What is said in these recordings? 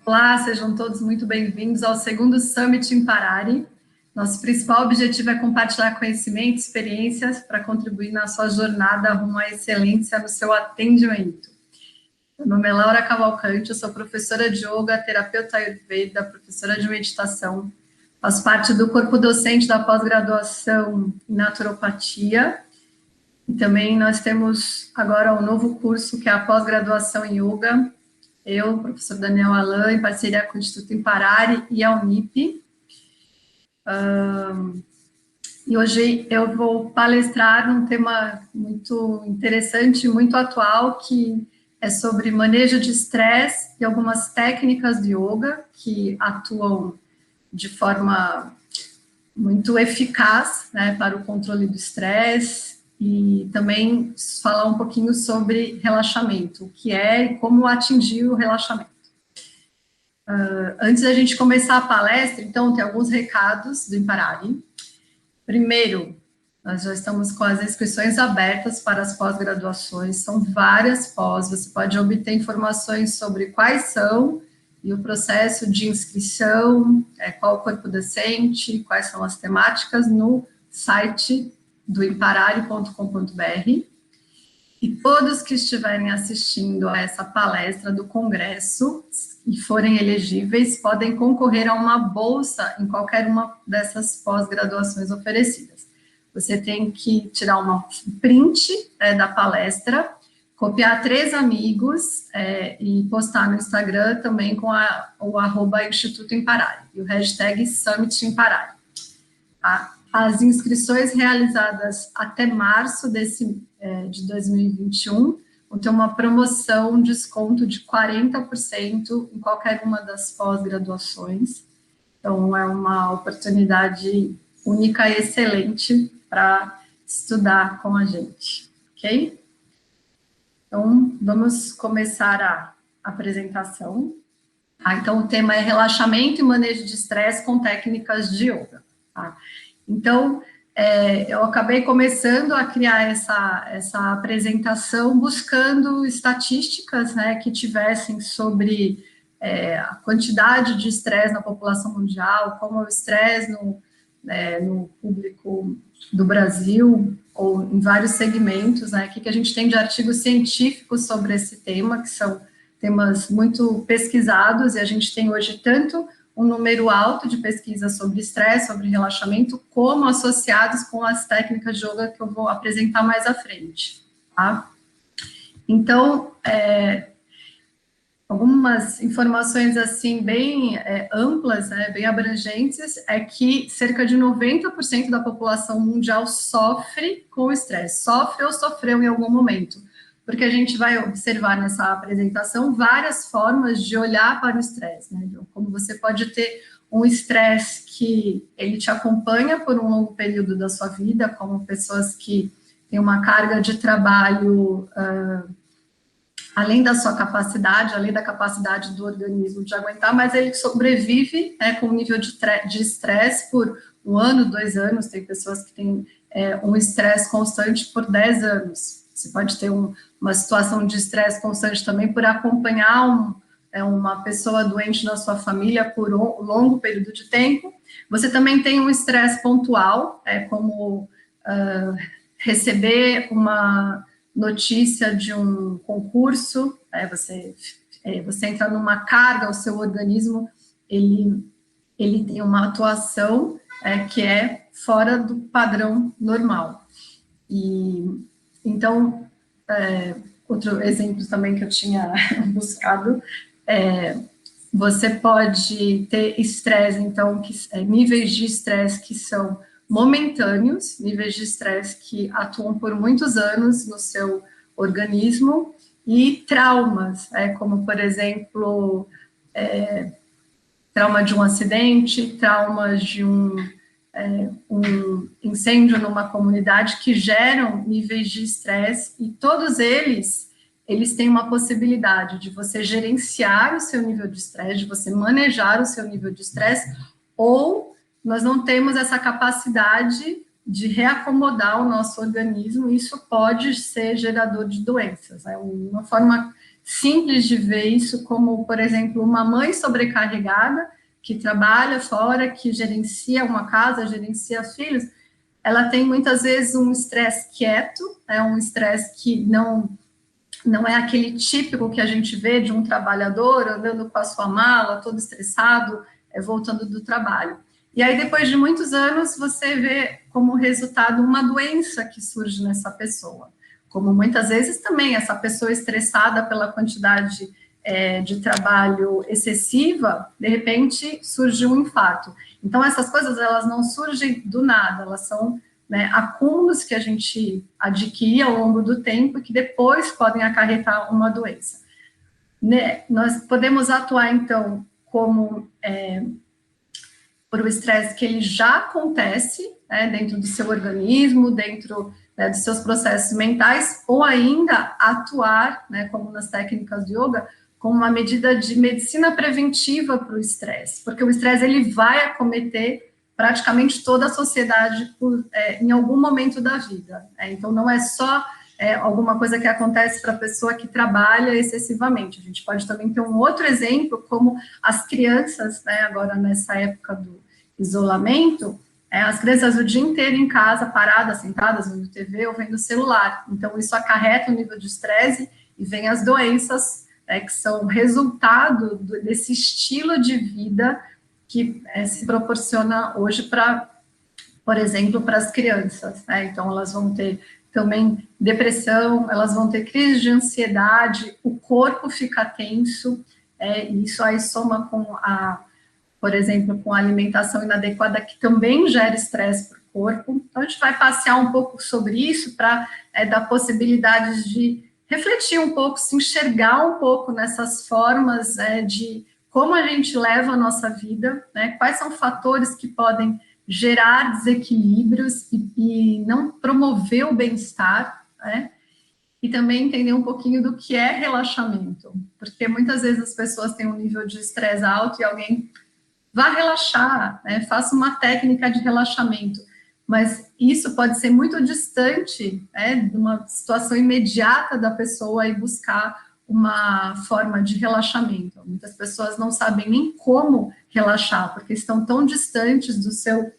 Olá, sejam todos muito bem-vindos ao segundo Summit em Parari. Nosso principal objetivo é compartilhar conhecimento e experiências para contribuir na sua jornada rumo à excelência no seu atendimento. Meu nome é Laura Cavalcante, eu sou professora de yoga, terapeuta ayurveda, professora de meditação, faço parte do corpo docente da pós-graduação em naturopatia, e também nós temos agora um novo curso que é a pós-graduação em yoga. Eu, professor Daniel Alan, em parceria com o Instituto em Parari e a Unip. E hoje eu vou palestrar num tema muito interessante, muito atual, que é sobre manejo de estresse e algumas técnicas de yoga que atuam de forma muito eficaz, né, para o controle do estresse, e também falar um pouquinho sobre relaxamento, o que é e como atingir o relaxamento. Antes da gente começar a palestra, então, tem alguns recados do Imparari. Primeiro, nós já estamos com as inscrições abertas para as pós-graduações, são várias pós, você pode obter informações sobre quais são e o processo de inscrição, qual o corpo docente, quais são as temáticas no site do imparari.com.br. E todos que estiverem assistindo a essa palestra do congresso e forem elegíveis, podem concorrer a uma bolsa em qualquer uma dessas pós-graduações oferecidas. Você tem que tirar uma print da palestra, copiar 3 amigos e postar no Instagram também com o @Instituto em Parari, e o hashtag Summit em Parari. Tá? As inscrições realizadas até março de 2021 vão ter uma promoção, um desconto de 40% em qualquer uma das pós-graduações. Então, é uma oportunidade única e excelente para estudar com a gente, ok? Então, vamos começar a apresentação. Então, o tema é relaxamento e manejo de estresse com técnicas de yoga. Tá? Então, eu acabei começando a criar essa apresentação buscando estatísticas, né, que tivessem sobre a quantidade de estresse na população mundial, como é o estresse no público do Brasil, ou em vários segmentos, né, o que a gente tem de artigos científicos sobre esse tema, que são temas muito pesquisados, e a gente tem hoje tanto um número alto de pesquisas sobre estresse, sobre relaxamento, como associados com as técnicas de yoga que eu vou apresentar mais à frente, tá? Então, algumas informações, assim, bem amplas, né, bem abrangentes, é que cerca de 90% da população mundial sofre com estresse, sofre ou sofreu em algum momento, porque a gente vai observar nessa apresentação várias formas de olhar para o estresse, né? Como você pode ter um estresse que ele te acompanha por um longo período da sua vida, como pessoas que têm uma carga de trabalho além da sua capacidade, além da capacidade do organismo de aguentar, mas ele sobrevive, né, com um nível de estresse por 1 ano, 2 anos, tem pessoas que têm um estresse constante por 10 anos. Você pode ter uma situação de estresse constante também por acompanhar uma pessoa doente na sua família por um longo período de tempo. Você também tem um estresse pontual, como receber uma notícia de um concurso, você entra numa carga, o seu organismo, ele tem uma atuação que é fora do padrão normal. E então, outro exemplo também que eu tinha buscado, você pode ter estresse, então, níveis de estresse que são momentâneos, níveis de estresse que atuam por muitos anos no seu organismo, e traumas, como, por exemplo, trauma de um acidente, traumas de um incêndio numa comunidade, que geram níveis de estresse, e todos eles têm uma possibilidade de você gerenciar o seu nível de estresse, de você manejar o seu nível de estresse, ou nós não temos essa capacidade de reacomodar o nosso organismo, e isso pode ser gerador de doenças. Uma forma simples de ver isso, como, por exemplo, uma mãe sobrecarregada, que trabalha fora, que gerencia uma casa, gerencia filhos, ela tem muitas vezes um estresse quieto, um estresse que não é aquele típico que a gente vê de um trabalhador andando com a sua mala, todo estressado, voltando do trabalho. E aí, depois de muitos anos, você vê como resultado uma doença que surge nessa pessoa. Como muitas vezes também essa pessoa estressada pela quantidade de trabalho excessiva, de repente surge um infarto. Então, essas coisas, elas não surgem do nada, elas são acúmulos que a gente adquire ao longo do tempo e que depois podem acarretar uma doença. Nós podemos atuar, então, como por o estresse que ele já acontece dentro do seu organismo, dentro dos seus processos mentais, ou ainda atuar, como nas técnicas de yoga, como uma medida de medicina preventiva para o estresse, porque o estresse ele vai acometer praticamente toda a sociedade em algum momento da vida. Então, não é só alguma coisa que acontece para a pessoa que trabalha excessivamente. A gente pode também ter um outro exemplo, como as crianças, agora nessa época do isolamento, as crianças o dia inteiro em casa, paradas, sentadas, vendo TV ou vendo celular. Então, isso acarreta um nível de estresse e vem as doenças que são resultado desse estilo de vida que se proporciona hoje para, por exemplo, para as crianças. Então, elas vão ter também depressão, elas vão ter crise de ansiedade, o corpo fica tenso, e isso aí soma com por exemplo, com a alimentação inadequada, que também gera estresse para o corpo. Então, a gente vai passear um pouco sobre isso para dar possibilidades de refletir um pouco, se enxergar um pouco nessas formas de como a gente leva a nossa vida, quais são fatores que podem gerar desequilíbrios e não promover o bem-estar, e também entender um pouquinho do que é relaxamento, porque muitas vezes as pessoas têm um nível de estresse alto e alguém vá relaxar, faça uma técnica de relaxamento, mas isso pode ser muito distante de uma situação imediata da pessoa e buscar uma forma de relaxamento. Muitas pessoas não sabem nem como relaxar, porque estão tão distantes do seu,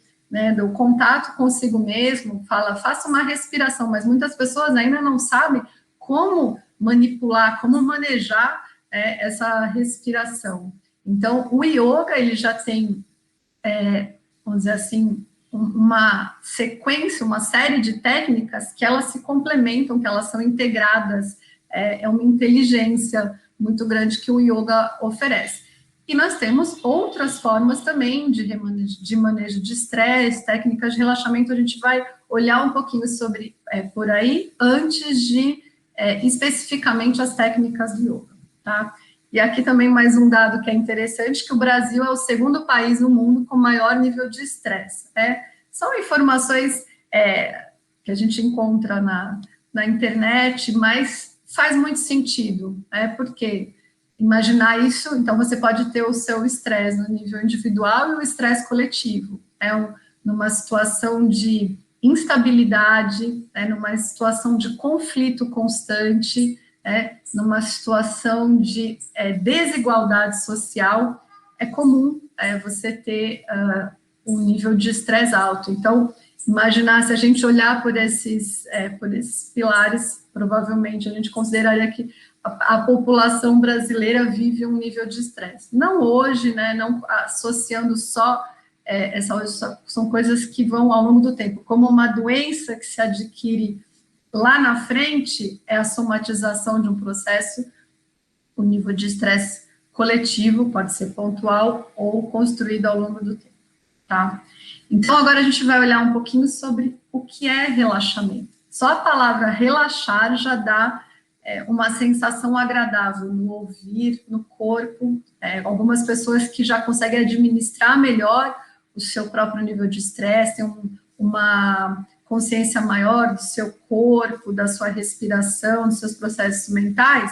do contato consigo mesmo, faça uma respiração, mas muitas pessoas ainda não sabem como manipular, como manejar essa respiração. Então, o yoga, ele já tem, vamos dizer assim, uma sequência, uma série de técnicas que elas se complementam, que elas são integradas, é uma inteligência muito grande que o yoga oferece. E nós temos outras formas também de manejo de estresse, técnicas de relaxamento, a gente vai olhar um pouquinho sobre por aí, antes de especificamente as técnicas do yoga, tá? E aqui também mais um dado que é interessante, que o Brasil é o segundo país no mundo com maior nível de estresse. São informações que a gente encontra na internet, mas faz muito sentido, porque imaginar isso, então você pode ter o seu estresse no nível individual e o estresse coletivo. Numa situação de instabilidade, numa situação de conflito constante, numa situação de desigualdade social, é comum você ter um nível de estresse alto. Então, imaginar, se a gente olhar por esses pilares, provavelmente a gente consideraria que a população brasileira vive um nível de estresse. Não hoje, não associando só, são coisas que vão ao longo do tempo, como uma doença que se adquire lá na frente, é a somatização de um processo, o nível de estresse coletivo, pode ser pontual ou construído ao longo do tempo, tá? Então, agora a gente vai olhar um pouquinho sobre o que é relaxamento. Só a palavra relaxar já dá uma sensação agradável no ouvir, no corpo. Algumas pessoas que já conseguem administrar melhor o seu próprio nível de estresse, têm uma consciência maior do seu corpo, da sua respiração, dos seus processos mentais,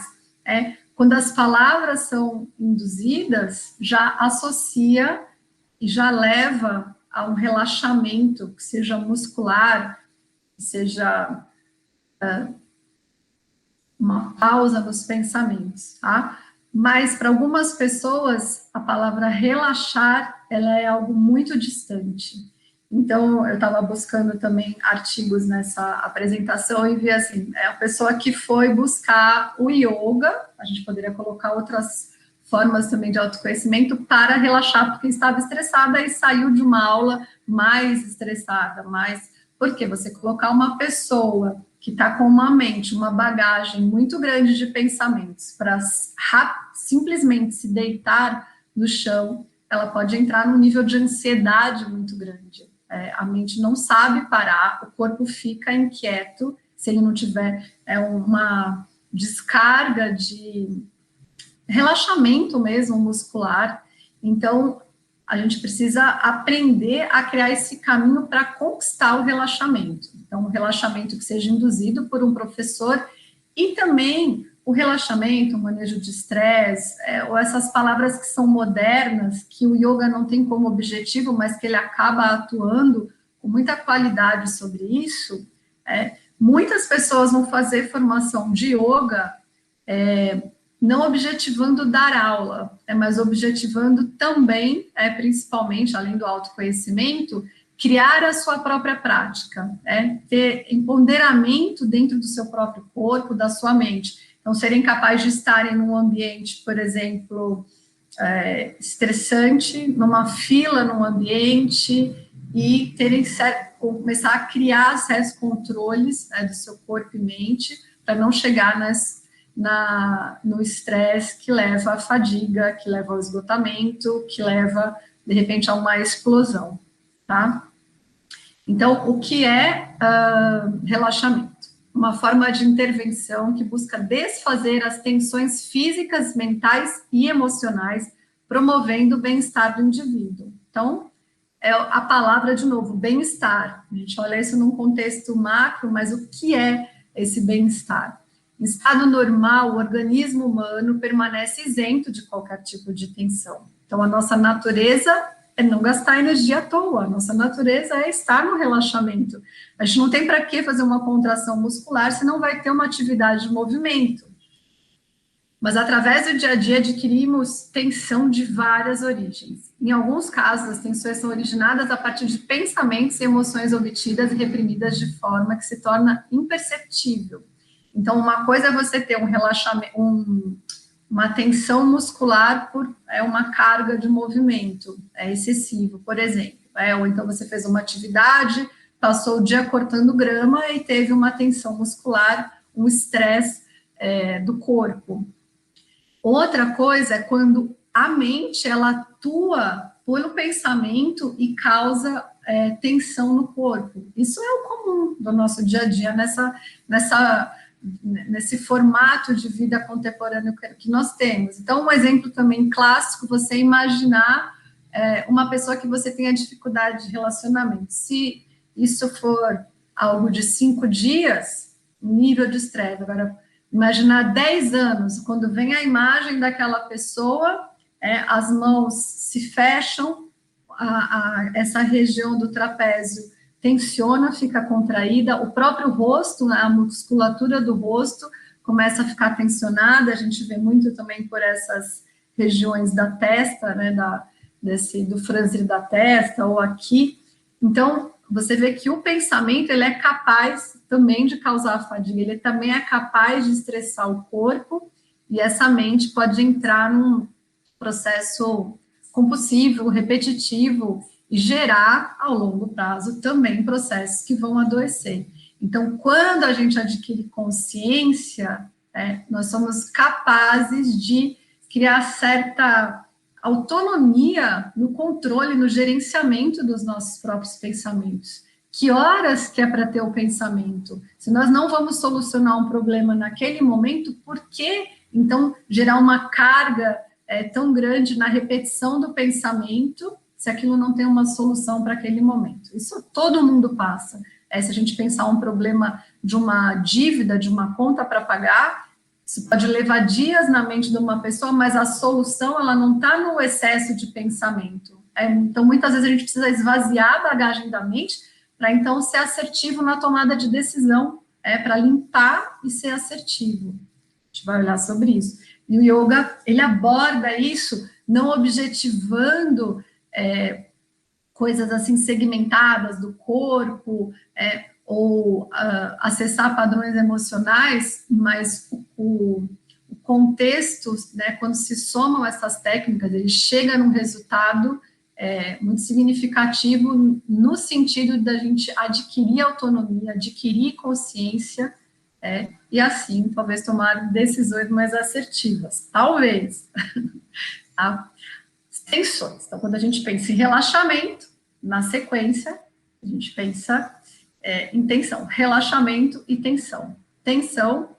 quando as palavras são induzidas, já associa e já leva a um relaxamento, que seja muscular, que seja uma pausa nos pensamentos, tá? Mas para algumas pessoas, a palavra relaxar, ela é algo muito distante. Então, eu estava buscando também artigos nessa apresentação e vi assim, é a pessoa que foi buscar o yoga, a gente poderia colocar outras formas também de autoconhecimento para relaxar, porque estava estressada e saiu de uma aula mais estressada, mais... Porque você colocar uma pessoa que está com uma mente, uma bagagem muito grande de pensamentos, para simplesmente se deitar no chão, ela pode entrar num nível de ansiedade muito grande. A mente não sabe parar, o corpo fica inquieto, se ele não tiver uma descarga de relaxamento mesmo muscular. Então, a gente precisa aprender a criar esse caminho para conquistar o relaxamento. Então, um relaxamento que seja induzido por um professor e também o relaxamento, o manejo de estresse, ou essas palavras que são modernas, que o yoga não tem como objetivo, mas que ele acaba atuando com muita qualidade sobre isso. Muitas pessoas vão fazer formação de yoga não objetivando dar aula, mas objetivando também, principalmente, além do autoconhecimento, criar a sua própria prática, ter empoderamento dentro do seu próprio corpo, da sua mente. Então, serem capazes de estarem num ambiente, por exemplo, estressante, numa fila, num ambiente, e começar a criar certos controles do seu corpo e mente, para não chegar no estresse que leva à fadiga, que leva ao esgotamento, que leva, de repente, a uma explosão, tá? Então, o que é relaxamento? Uma forma de intervenção que busca desfazer as tensões físicas, mentais e emocionais, promovendo o bem-estar do indivíduo. Então, é a palavra, de novo, bem-estar. A gente olha isso num contexto macro, mas o que é esse bem-estar? Em estado normal, o organismo humano permanece isento de qualquer tipo de tensão. Então, a nossa natureza é não gastar energia à toa, a nossa natureza é estar no relaxamento. A gente não tem para que fazer uma contração muscular se não vai ter uma atividade de movimento. Mas, através do dia a dia, adquirimos tensão de várias origens. Em alguns casos, as tensões são originadas a partir de pensamentos e emoções obtidas e reprimidas de forma que se torna imperceptível. Então, uma coisa é você ter um relaxamento, uma tensão muscular por uma carga de movimento excessivo, por exemplo. Ou então você fez uma atividade, passou o dia cortando grama e teve uma tensão muscular, um estresse do corpo. Outra coisa é quando a mente, ela atua pelo pensamento e causa tensão no corpo. Isso é o comum do nosso dia a dia, nesse formato de vida contemporâneo que nós temos. Então, um exemplo também clássico, você imaginar uma pessoa que você tenha dificuldade de relacionamento. Se isso for algo de 5 dias, nível de estresse. Agora, imaginar 10 anos, quando vem a imagem daquela pessoa, as mãos se fecham, essa região do trapézio tensiona, fica contraída, o próprio rosto, a musculatura do rosto começa a ficar tensionada, a gente vê muito também por essas regiões da testa, do franzir da testa, ou aqui. Então, você vê que o pensamento, ele é capaz também de causar fadiga, ele também é capaz de estressar o corpo, e essa mente pode entrar num processo compulsivo, repetitivo, e gerar, ao longo prazo, também processos que vão adoecer. Então, quando a gente adquire consciência, nós somos capazes de criar certa autonomia no controle, no gerenciamento dos nossos próprios pensamentos. Que horas que é para ter o pensamento? Se nós não vamos solucionar um problema naquele momento, por que, então, gerar uma carga tão grande na repetição do pensamento, se aquilo não tem uma solução para aquele momento? Isso todo mundo passa. Se a gente pensar um problema de uma dívida, de uma conta para pagar, isso pode levar dias na mente de uma pessoa, mas a solução, ela não está no excesso de pensamento. Então, muitas vezes a gente precisa esvaziar a bagagem da mente para, então, ser assertivo na tomada de decisão, para limpar e ser assertivo. gente vai olhar sobre isso. E o yoga, ele aborda isso não objetivando coisas assim segmentadas do corpo, ou acessar padrões emocionais, mas o contexto, né, quando se somam essas técnicas, ele chega num resultado muito significativo no sentido da gente adquirir autonomia, adquirir consciência, e assim, talvez tomar decisões mais assertivas. Talvez. Tá? Tensões. Então, quando a gente pensa em relaxamento, na sequência, a gente pensa em tensão. Relaxamento e tensão. Tensão,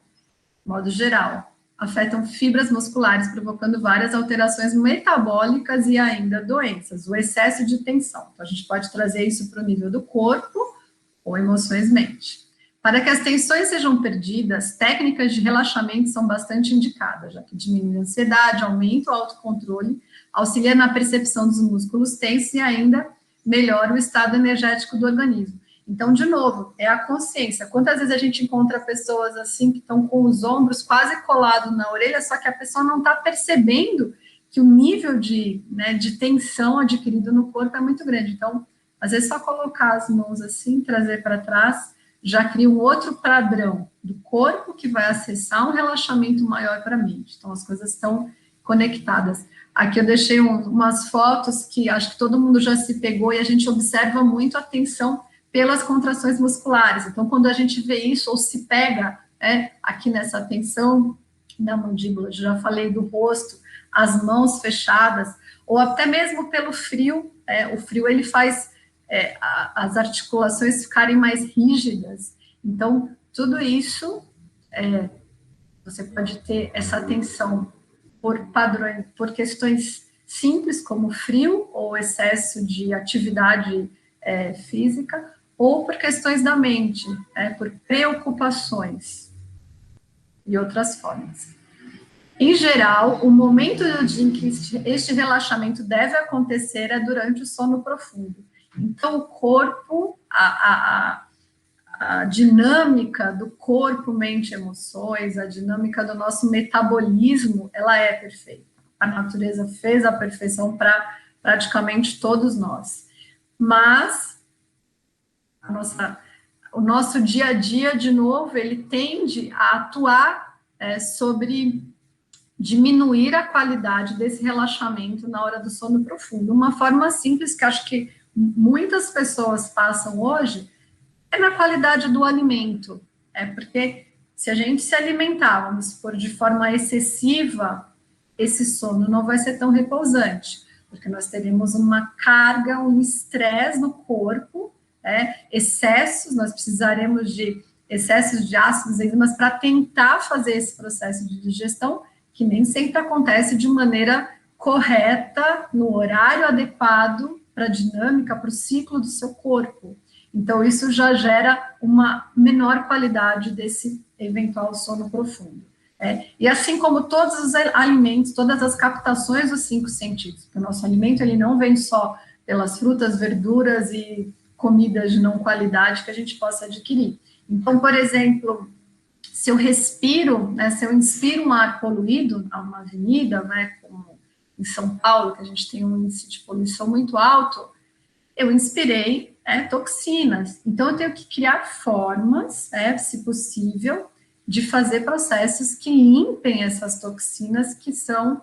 de modo geral, afetam fibras musculares, provocando várias alterações metabólicas e ainda doenças. O excesso de tensão. Então, a gente pode trazer isso para o nível do corpo ou emoções mente. Para que as tensões sejam perdidas, técnicas de relaxamento são bastante indicadas, já que diminui a ansiedade, aumenta o autocontrole, auxilia na percepção dos músculos tensos e ainda melhora o estado energético do organismo. Então, de novo, é a consciência. Quantas vezes a gente encontra pessoas assim que estão com os ombros quase colados na orelha, só que a pessoa não está percebendo que o nível de tensão adquirido no corpo é muito grande. Então, às vezes só colocar as mãos assim, trazer para trás, já cria um outro padrão do corpo que vai acessar um relaxamento maior para a mente. Então, as coisas estão conectadas. Aqui eu deixei umas fotos que acho que todo mundo já se pegou e a gente observa muito a tensão pelas contrações musculares. Então, quando a gente vê isso ou se pega aqui nessa tensão da mandíbula, já falei do rosto, as mãos fechadas, ou até mesmo pelo frio, o frio ele faz as articulações ficarem mais rígidas. Então, tudo isso, você pode ter essa tensão por padrões, por questões simples, como frio ou excesso de atividade física, ou por questões da mente, por preocupações e outras formas. Em geral, o momento em que este relaxamento deve acontecer é durante o sono profundo. Então, o corpo, a dinâmica do corpo, mente, emoções, a dinâmica do nosso metabolismo, ela é perfeita. A natureza fez a perfeição para praticamente todos nós. Mas o nosso dia a dia, de novo, ele tende a atuar sobre diminuir a qualidade desse relaxamento na hora do sono profundo. Uma forma simples que acho que muitas pessoas passam hoje é na qualidade do alimento. Porque se a gente se alimentar, vamos supor, de forma excessiva, esse sono não vai ser tão repousante, porque nós teremos uma carga, um estresse no corpo, excessos, nós precisaremos de excessos de ácidos, enzimas para tentar fazer esse processo de digestão, que nem sempre acontece de maneira correta, no horário adequado para a dinâmica, para o ciclo do seu corpo. Então, isso já gera uma menor qualidade desse eventual sono profundo. E assim como todos os alimentos, todas as captações dos 5 sentidos, porque o nosso alimento ele não vem só pelas frutas, verduras e comidas de não qualidade que a gente possa adquirir. Então, por exemplo, se eu respiro, se eu inspiro um ar poluído a uma avenida, como em São Paulo, que a gente tem um índice de poluição muito alto, eu inspirei toxinas. Então, eu tenho que criar formas, se possível, de fazer processos que limpem essas toxinas que são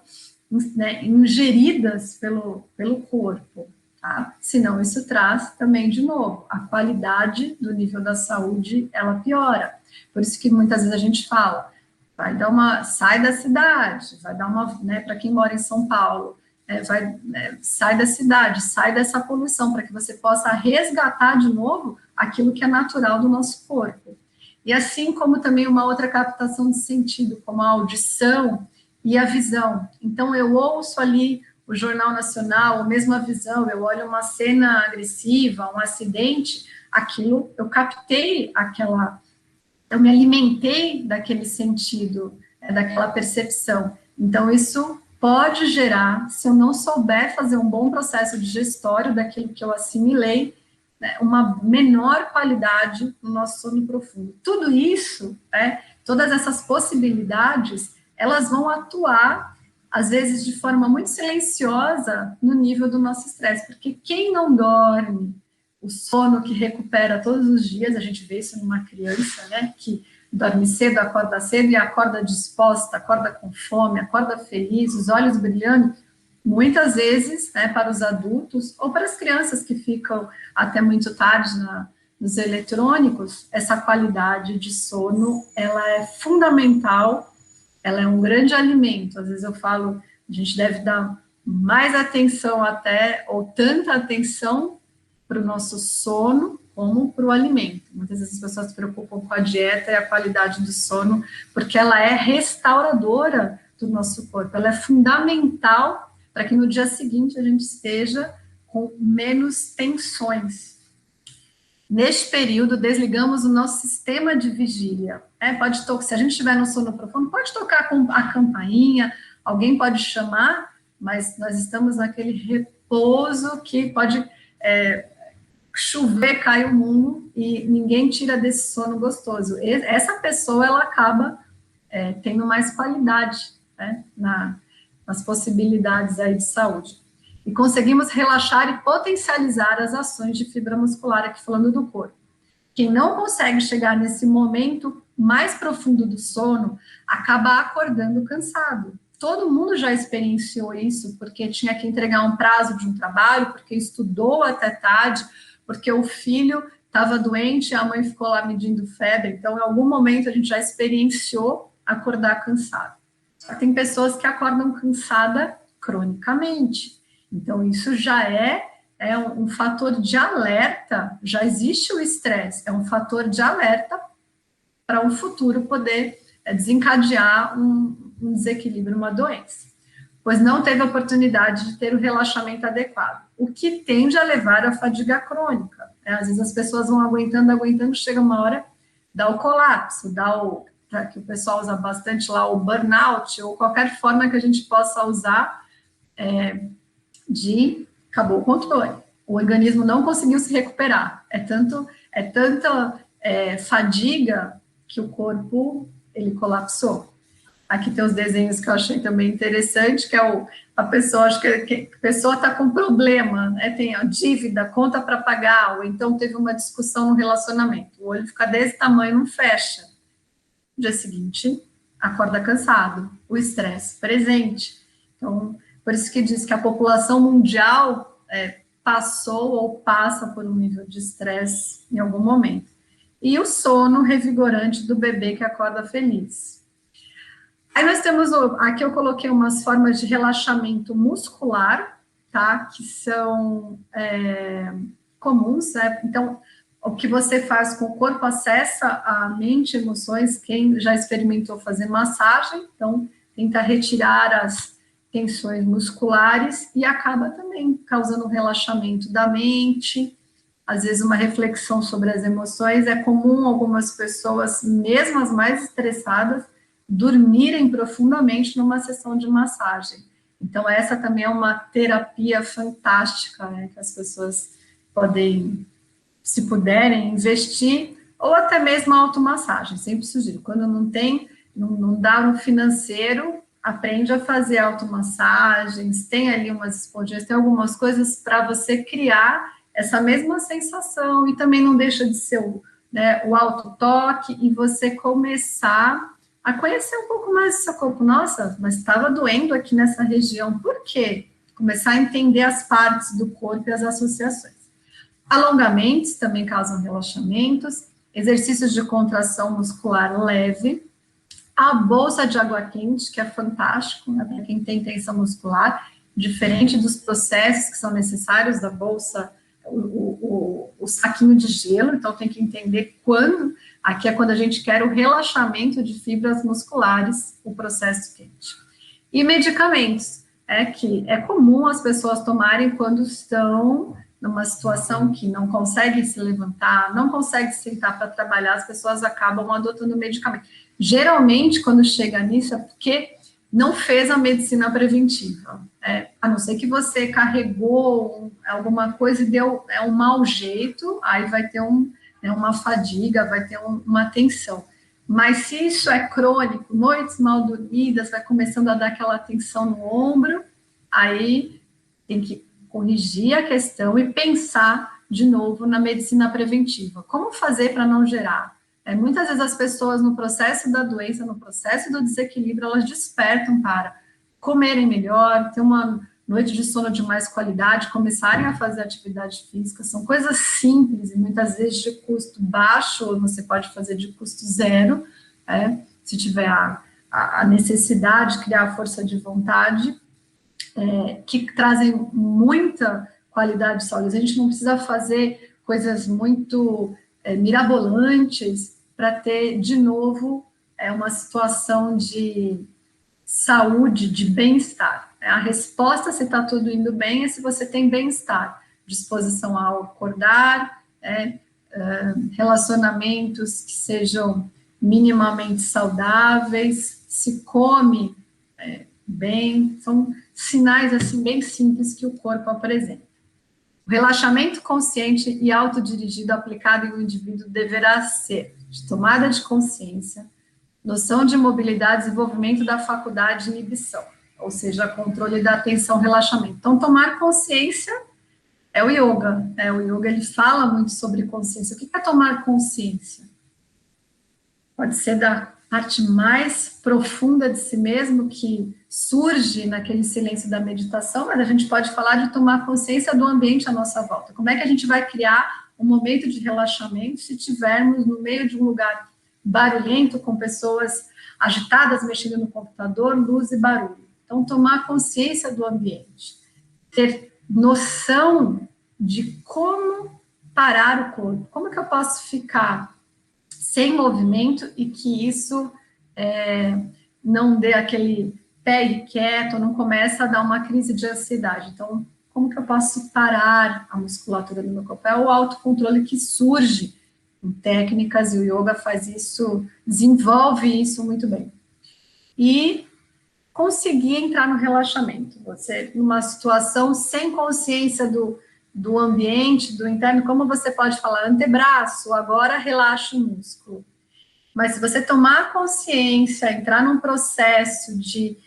ingeridas pelo corpo. Tá? Senão, isso traz também, de novo, a qualidade do nível da saúde, ela piora. Por isso que muitas vezes a gente fala, sai da cidade, vai dar uma, para quem mora em São Paulo, sai da cidade, sai dessa poluição, para que você possa resgatar de novo aquilo que é natural do nosso corpo. E assim como também uma outra captação de sentido, como a audição e a visão. Então, eu ouço ali o Jornal Nacional, ou mesmo a visão, eu olho uma cena agressiva, um acidente, aquilo, eu captei eu me alimentei daquele sentido, daquela percepção. Então, isso pode gerar, se eu não souber fazer um bom processo digestório daquilo que eu assimilei, uma menor qualidade no nosso sono profundo. Tudo isso todas essas possibilidades, elas vão atuar, às vezes, de forma muito silenciosa no nível do nosso estresse, porque quem não dorme, o sono que recupera todos os dias, a gente vê isso numa criança, né, que dorme cedo e acorda disposta, acorda com fome, acorda feliz, os olhos brilhando, muitas vezes, né, para os adultos, ou para as crianças que ficam até muito tarde nos eletrônicos, essa qualidade de sono, ela é fundamental, ela é um grande alimento. Às vezes eu falo, a gente deve dar mais atenção até, ou tanta atenção para o nosso sono, como para o alimento. Muitas vezes as pessoas se preocupam com a dieta e a qualidade do sono, porque ela é restauradora do nosso corpo, ela é fundamental para que no dia seguinte a gente esteja com menos tensões. Neste período, desligamos o nosso sistema de vigília. Pode tocar, se a gente estiver no sono profundo, pode tocar a campainha, alguém pode chamar, mas nós estamos naquele repouso que pode chover, cai o mundo e ninguém tira desse sono gostoso. Essa pessoa, ela acaba tendo mais qualidade, né, nas possibilidades aí de saúde. E conseguimos relaxar e potencializar as ações de fibra muscular, aqui falando do corpo. Quem não consegue chegar nesse momento mais profundo do sono, acaba acordando cansado. Todo mundo já experienciou isso, porque tinha que entregar um prazo de um trabalho, porque estudou até tarde, porque o filho estava doente, a mãe ficou lá medindo febre. Então, em algum momento, a gente já experienciou acordar cansado. Só que tem pessoas que acordam cansada cronicamente. Então, isso já é um fator de alerta, já existe o estresse, é um fator de alerta para um futuro poder desencadear um desequilíbrio, uma doença. Pois não teve a oportunidade de ter o relaxamento adequado, o que tende a levar à fadiga crônica. Às vezes as pessoas vão aguentando, chega uma hora, dá o colapso, que o pessoal usa bastante lá, o burnout, ou qualquer forma que a gente possa usar acabou o controle. O organismo não conseguiu se recuperar. É tanta fadiga que o corpo, ele colapsou. Aqui tem os desenhos que eu achei também interessante, que é a pessoa, acho que a pessoa está com problema, né? Tem a dívida, conta para pagar, ou então teve uma discussão no relacionamento. O olho fica desse tamanho, não fecha. No dia seguinte, acorda cansado, o estresse presente. Então, por isso que diz que a população mundial passou ou passa por um nível de estresse em algum momento. E o sono revigorante do bebê que acorda feliz. Aí nós temos, aqui eu coloquei umas formas de relaxamento muscular, tá? Que são comuns, né? Então, o que você faz com o corpo acessa a mente, emoções. Quem já experimentou fazer massagem, então, tenta retirar as tensões musculares e acaba também causando um relaxamento da mente, às vezes uma reflexão sobre as emoções. É comum algumas pessoas, mesmo as mais estressadas, dormirem profundamente numa sessão de massagem. Então, essa também é uma terapia fantástica, né, que as pessoas podem, se puderem, investir, ou até mesmo a automassagem, sempre sugiro. Quando não dá no financeiro, aprende a fazer automassagens, tem ali umas esponjinhas, tem algumas coisas para você criar essa mesma sensação, e também não deixa de ser o autotoque, e você começar a conhecer um pouco mais do seu corpo. Nossa, mas estava doendo aqui nessa região, por quê? Começar a entender as partes do corpo e as associações. Alongamentos também causam relaxamentos, exercícios de contração muscular leve, a bolsa de água quente, que é fantástico, né, para quem tem tensão muscular, diferente dos processos que são necessários da bolsa, o saquinho de gelo, então tem que entender quando. Aqui é quando a gente quer o relaxamento de fibras musculares, o processo quente. E medicamentos, que é comum as pessoas tomarem quando estão numa situação que não conseguem se levantar, não conseguem sentar para trabalhar, as pessoas acabam adotando medicamento. Geralmente, quando chega nisso, é porque não fez a medicina preventiva. A não ser que você carregou alguma coisa e deu um mau jeito, aí vai ter uma fadiga, vai ter uma tensão. Mas se isso é crônico, noites mal dormidas, vai começando a dar aquela tensão no ombro, aí tem que corrigir a questão e pensar de novo na medicina preventiva. Como fazer para não gerar? Muitas vezes as pessoas, no processo da doença, no processo do desequilíbrio, elas despertam para comerem melhor, ter uma noite de sono de mais qualidade, começarem a fazer atividade física. São coisas simples e muitas vezes de custo baixo, ou você pode fazer de custo zero, se tiver a necessidade, criar a força de vontade, que trazem muita qualidade de saúde. A gente não precisa fazer coisas muito mirabolantes para ter, de novo, uma situação de saúde, de bem-estar. A resposta, se está tudo indo bem, é se você tem bem-estar, disposição ao acordar, relacionamentos que sejam minimamente saudáveis, se come bem, são sinais assim bem simples que o corpo apresenta. O relaxamento consciente e autodirigido aplicado em um indivíduo deverá ser de tomada de consciência, noção de mobilidade, desenvolvimento da faculdade de inibição, ou seja, controle da atenção, relaxamento. Então, tomar consciência é o yoga, o yoga ele fala muito sobre consciência. O que é tomar consciência? Pode ser da parte mais profunda de si mesmo, que surge naquele silêncio da meditação, mas a gente pode falar de tomar consciência do ambiente à nossa volta. Como é que a gente vai criar um momento de relaxamento se estivermos no meio de um lugar barulhento, com pessoas agitadas, mexendo no computador, luz e barulho? Então, tomar consciência do ambiente, ter noção de como parar o corpo, como que eu posso ficar sem movimento e que isso não dê aquele pé quieto, não começa a dar uma crise de ansiedade. Então, como que eu posso parar a musculatura do meu corpo? É o autocontrole que surge com técnicas, e o yoga faz isso, desenvolve isso muito bem. E conseguir entrar no relaxamento. Você, numa situação sem consciência do ambiente, do interno, como você pode falar, antebraço, agora relaxa o músculo. Mas se você tomar consciência, entrar num processo de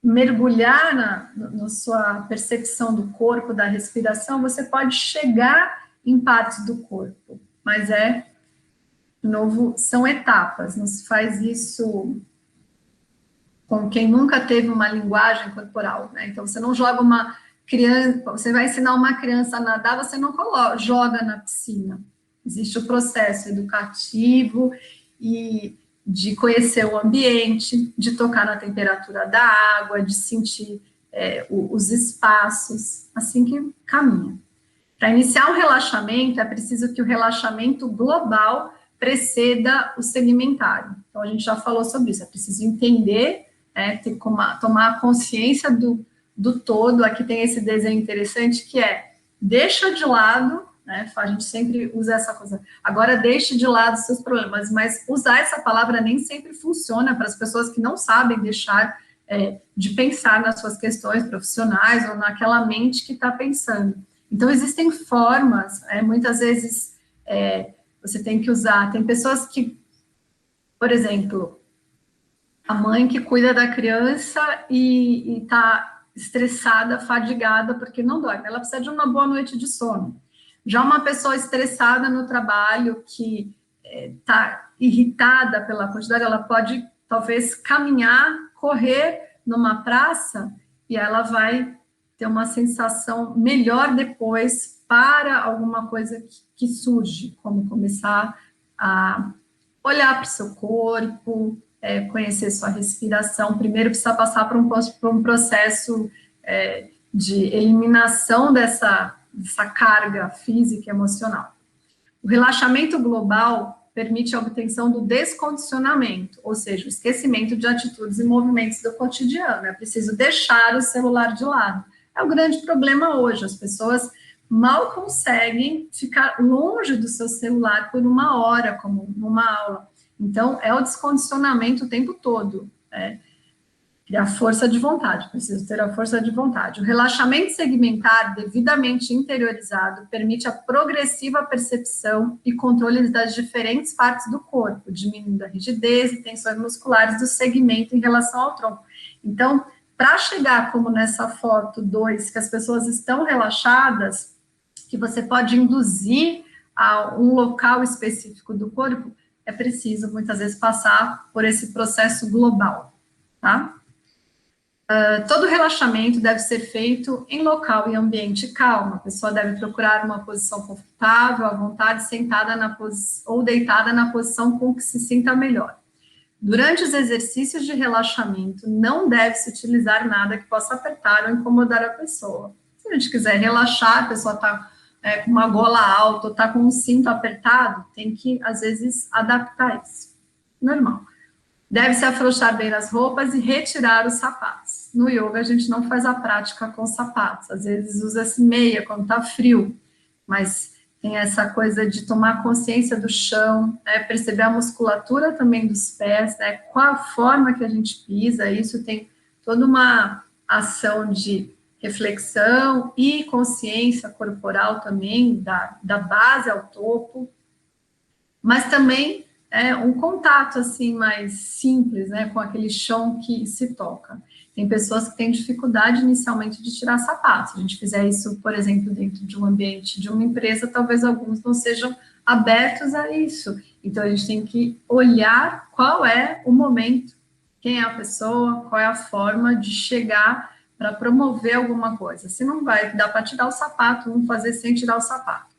mergulhar na sua percepção do corpo, da respiração, você pode chegar em partes do corpo, mas de novo, são etapas, não se faz isso com quem nunca teve uma linguagem corporal, né? Então, você não joga uma criança, você vai ensinar uma criança a nadar, você não joga na piscina. Existe o processo educativo e de conhecer o ambiente, de tocar na temperatura da água, de sentir os espaços, assim que caminha. Para iniciar um relaxamento, é preciso que o relaxamento global preceda o segmentário. Então, a gente já falou sobre isso, é preciso entender, tomar consciência do todo. Aqui tem esse desenho interessante que deixa de lado, a gente sempre usa essa coisa, agora deixe de lado seus problemas, mas usar essa palavra nem sempre funciona para as pessoas que não sabem deixar de pensar nas suas questões profissionais ou naquela mente que está pensando. Então, existem formas, muitas vezes você tem que usar, tem pessoas que, por exemplo, a mãe que cuida da criança e está estressada, fadigada, porque não dorme, ela precisa de uma boa noite de sono. Já uma pessoa estressada no trabalho, que está irritada pela quantidade, ela pode, talvez, caminhar, correr numa praça, e ela vai ter uma sensação melhor depois para alguma coisa que surge, como começar a olhar para o seu corpo, conhecer sua respiração. Primeiro precisa passar por um processo de eliminação dessa carga física e emocional. O relaxamento global permite a obtenção do descondicionamento, ou seja, o esquecimento de atitudes e movimentos do cotidiano. É preciso deixar o celular de lado. É o grande problema hoje, as pessoas mal conseguem ficar longe do seu celular por uma hora, como numa aula. Então, é o descondicionamento o tempo todo. Criar força de vontade, preciso ter a força de vontade. O relaxamento segmentar, devidamente interiorizado, permite a progressiva percepção e controle das diferentes partes do corpo, diminuindo a rigidez e tensões musculares do segmento em relação ao tronco. Então, para chegar como nessa foto 2, que as pessoas estão relaxadas, que você pode induzir a um local específico do corpo, é preciso, muitas vezes, passar por esse processo global, tá? Todo relaxamento deve ser feito em local e ambiente calmo. A pessoa deve procurar uma posição confortável, à vontade, sentada ou deitada na posição com que se sinta melhor. Durante os exercícios de relaxamento, não deve-se utilizar nada que possa apertar ou incomodar a pessoa. Se a gente quiser relaxar, a pessoa está com uma gola alta ou está com um cinto apertado, tem que, às vezes, adaptar isso. Normal. Deve-se afrouxar bem as roupas e retirar os sapatos. No yoga, a gente não faz a prática com sapatos. Às vezes, usa-se meia quando está frio, mas tem essa coisa de tomar consciência do chão, né, perceber a musculatura também dos pés, né, qual a forma que a gente pisa. Isso tem toda uma ação de reflexão e consciência corporal também, da base ao topo, mas também um contato, assim, mais simples, né, com aquele chão que se toca. Tem pessoas que têm dificuldade inicialmente de tirar sapatos. Se a gente fizer isso, por exemplo, dentro de um ambiente de uma empresa, talvez alguns não sejam abertos a isso. Então, a gente tem que olhar qual é o momento, quem é a pessoa, qual é a forma de chegar para promover alguma coisa. Se não vai dar para tirar o sapato, vamos fazer sem tirar o sapato.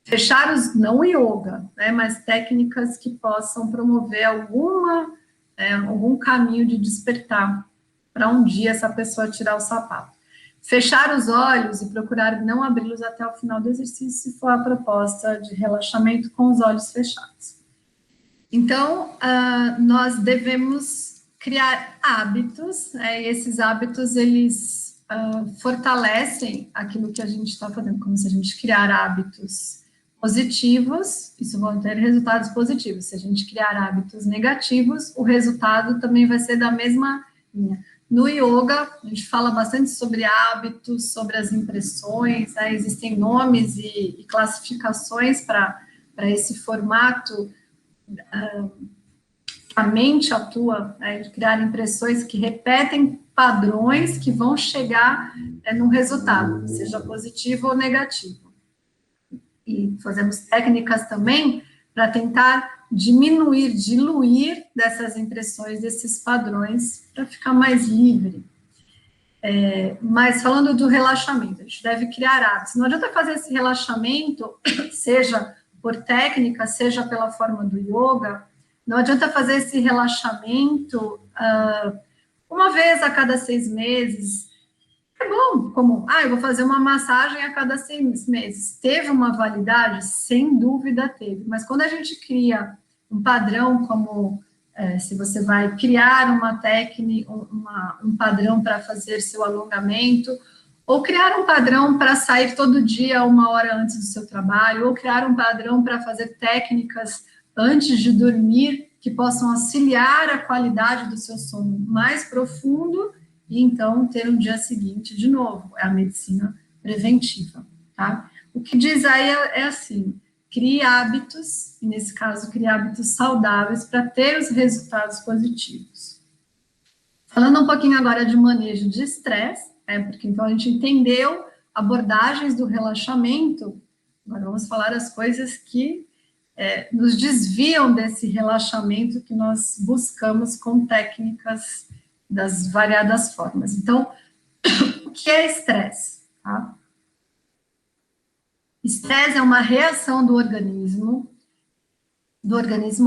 Fechar não yoga, né, mas técnicas que possam promover algum caminho de despertar para um dia essa pessoa tirar o sapato. Fechar os olhos e procurar não abri-los até o final do exercício, se for a proposta de relaxamento com os olhos fechados. Então, nós devemos criar hábitos, e esses hábitos, eles fortalecem aquilo que a gente está fazendo, como se a gente criar hábitos positivos, isso vai ter resultados positivos. Se a gente criar hábitos negativos, o resultado também vai ser da mesma linha. No yoga, a gente fala bastante sobre hábitos, sobre as impressões, né? Existem nomes e classificações para esse formato. A mente atua, né, de criar impressões que repetem padrões que vão chegar num resultado, seja positivo ou negativo. E fazemos técnicas também para tentar diminuir, diluir dessas impressões, desses padrões, para ficar mais livre. Mas falando do relaxamento, a gente deve criar hábitos. Não adianta fazer esse relaxamento, seja por técnica, seja pela forma do yoga, não adianta fazer esse relaxamento uma vez a cada 6 meses. É bom, como, eu vou fazer uma massagem a cada 6 meses. Teve uma validade? Sem dúvida teve. Mas quando a gente cria um padrão, como se você vai criar uma técnica, um padrão para fazer seu alongamento, ou criar um padrão para sair todo dia 1 hora antes do seu trabalho, ou criar um padrão para fazer técnicas antes de dormir, que possam auxiliar a qualidade do seu sono mais profundo, e então ter um dia seguinte de novo. É a medicina preventiva, tá? O que diz aí é assim: crie hábitos, e nesse caso, crie hábitos saudáveis para ter os resultados positivos. Falando um pouquinho agora de manejo de estresse, porque então a gente entendeu abordagens do relaxamento, agora vamos falar as coisas que nos desviam desse relaxamento que nós buscamos com técnicas das variadas formas. Então, o que é estresse? Tá? Estresse é uma reação do organismo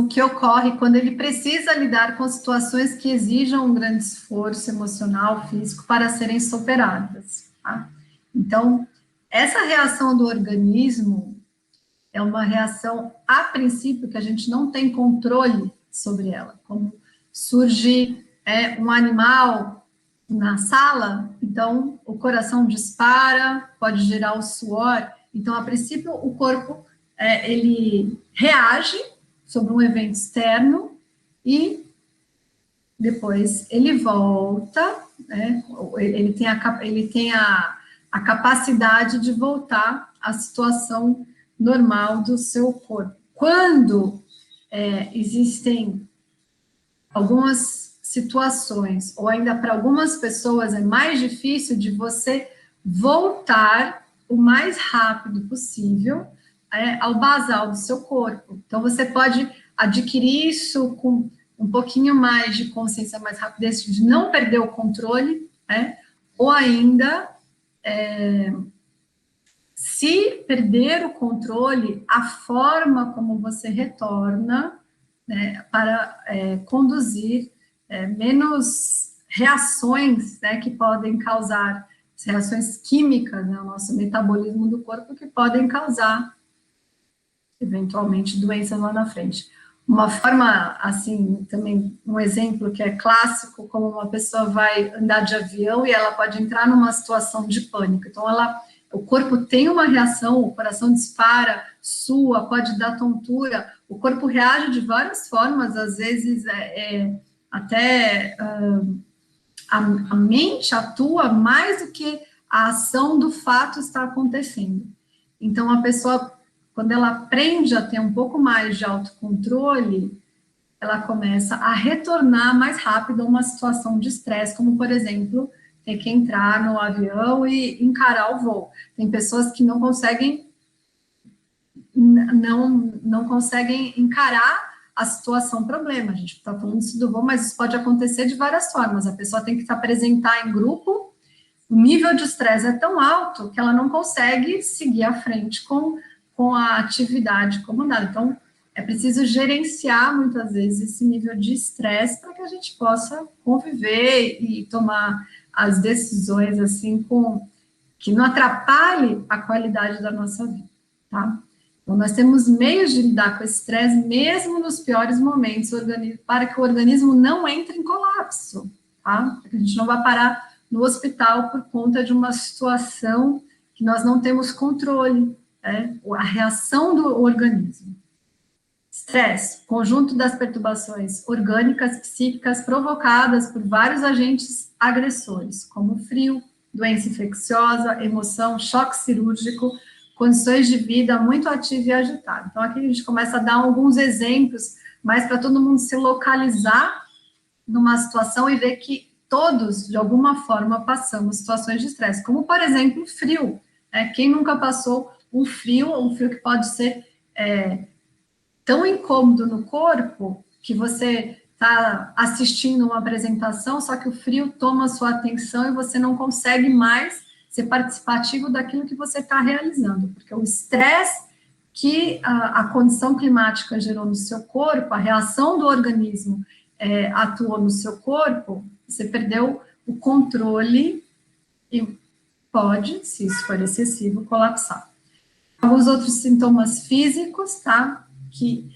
que ocorre quando ele precisa lidar com situações que exijam um grande esforço emocional, físico, para serem superadas. Tá? Então, essa reação do organismo é uma reação, a princípio, que a gente não tem controle sobre ela. Como surge um animal na sala, então o coração dispara, pode gerar o suor. Então, a princípio, o corpo ele reage sobre um evento externo e depois ele volta, né? Ele tem a capacidade de voltar à situação normal do seu corpo. Quando existem algumas situações, ou ainda para algumas pessoas é mais difícil de você voltar o mais rápido possível ao basal do seu corpo. Então, você pode adquirir isso com um pouquinho mais de consciência mais rápida, de não perder o controle, ou ainda, se perder o controle, a forma como você retorna, né, para conduzir menos reações, né, que podem causar, reações químicas, né, o nosso metabolismo do corpo, que podem causar, eventualmente, doenças lá na frente. Uma forma, assim, também um exemplo que é clássico, como uma pessoa vai andar de avião e ela pode entrar numa situação de pânico. Então, o corpo tem uma reação, o coração dispara, sua, pode dar tontura, o corpo reage de várias formas, às vezes até a mente atua mais do que a ação do fato está acontecendo. Então, a pessoa, quando ela aprende a ter um pouco mais de autocontrole, ela começa a retornar mais rápido a uma situação de estresse, como, por exemplo, ter que entrar no avião e encarar o voo. Tem pessoas que não conseguem encarar a situação problema. A gente está falando isso do voo, mas isso pode acontecer de várias formas. A pessoa tem que se apresentar em grupo, o nível de estresse é tão alto que ela não consegue seguir à frente com a atividade comandada. Então, é preciso gerenciar, muitas vezes, esse nível de estresse para que a gente possa conviver e tomar as decisões, assim, que não atrapalhe a qualidade da nossa vida, tá? Então, nós temos meios de lidar com esse estresse, mesmo nos piores momentos, para que o organismo não entre em colapso, tá? Para que a gente não vá parar no hospital por conta de uma situação que nós não temos controle, a reação do organismo. Estresse, conjunto das perturbações orgânicas, psíquicas, provocadas por vários agentes agressores, como frio, doença infecciosa, emoção, choque cirúrgico, condições de vida muito ativa e agitada. Então, aqui a gente começa a dar alguns exemplos, mas para todo mundo se localizar numa situação e ver que todos, de alguma forma, passamos situações de estresse, como, por exemplo, frio. Quem nunca passou um frio que pode ser tão incômodo no corpo, que você está assistindo uma apresentação, só que o frio toma a sua atenção e você não consegue mais ser participativo daquilo que você está realizando, porque o estresse que a condição climática gerou no seu corpo, a reação do organismo atuou no seu corpo, você perdeu o controle e pode, se isso for excessivo, colapsar. Alguns outros sintomas físicos, tá? Que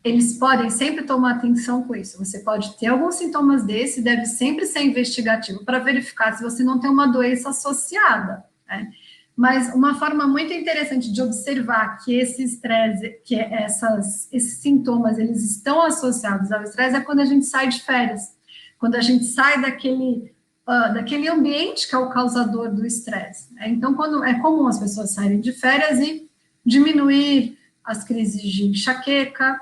eles podem sempre tomar atenção com isso. Você pode ter alguns sintomas desse, deve sempre ser investigativo para verificar se você não tem uma doença associada, né? Mas uma forma muito interessante de observar que esse estresse, que esses sintomas, eles estão associados ao estresse, é quando a gente sai de férias, quando a gente sai daquele ambiente que é o causador do estresse. Então, quando é comum as pessoas saírem de férias e diminuir as crises de enxaqueca,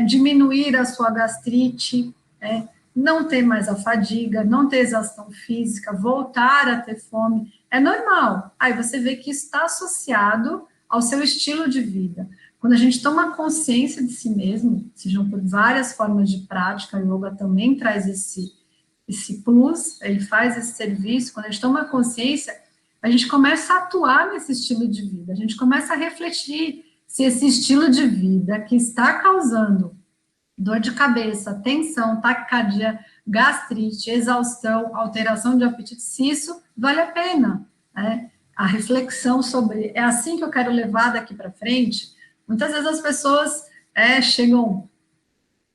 diminuir a sua gastrite, não ter mais a fadiga, não ter exaustão física, voltar a ter fome, é normal. Aí você vê que está associado ao seu estilo de vida. Quando a gente toma consciência de si mesmo, sejam por várias formas de prática, a yoga também traz esse plus, ele faz esse serviço. Quando a gente toma consciência, a gente começa a atuar nesse estilo de vida, a gente começa a refletir se esse estilo de vida que está causando dor de cabeça, tensão, taquicardia, gastrite, exaustão, alteração de apetite, se isso vale a pena, né? A reflexão sobre, é assim que eu quero levar daqui para frente. Muitas vezes as pessoas chegam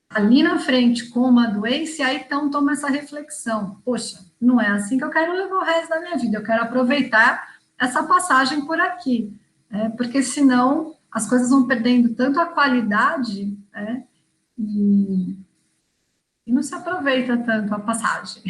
ali na frente com uma doença e aí então toma essa reflexão, poxa, não é assim que eu quero levar o resto da minha vida, eu quero aproveitar essa passagem por aqui, porque senão as coisas vão perdendo tanto a qualidade, e e não se aproveita tanto a passagem.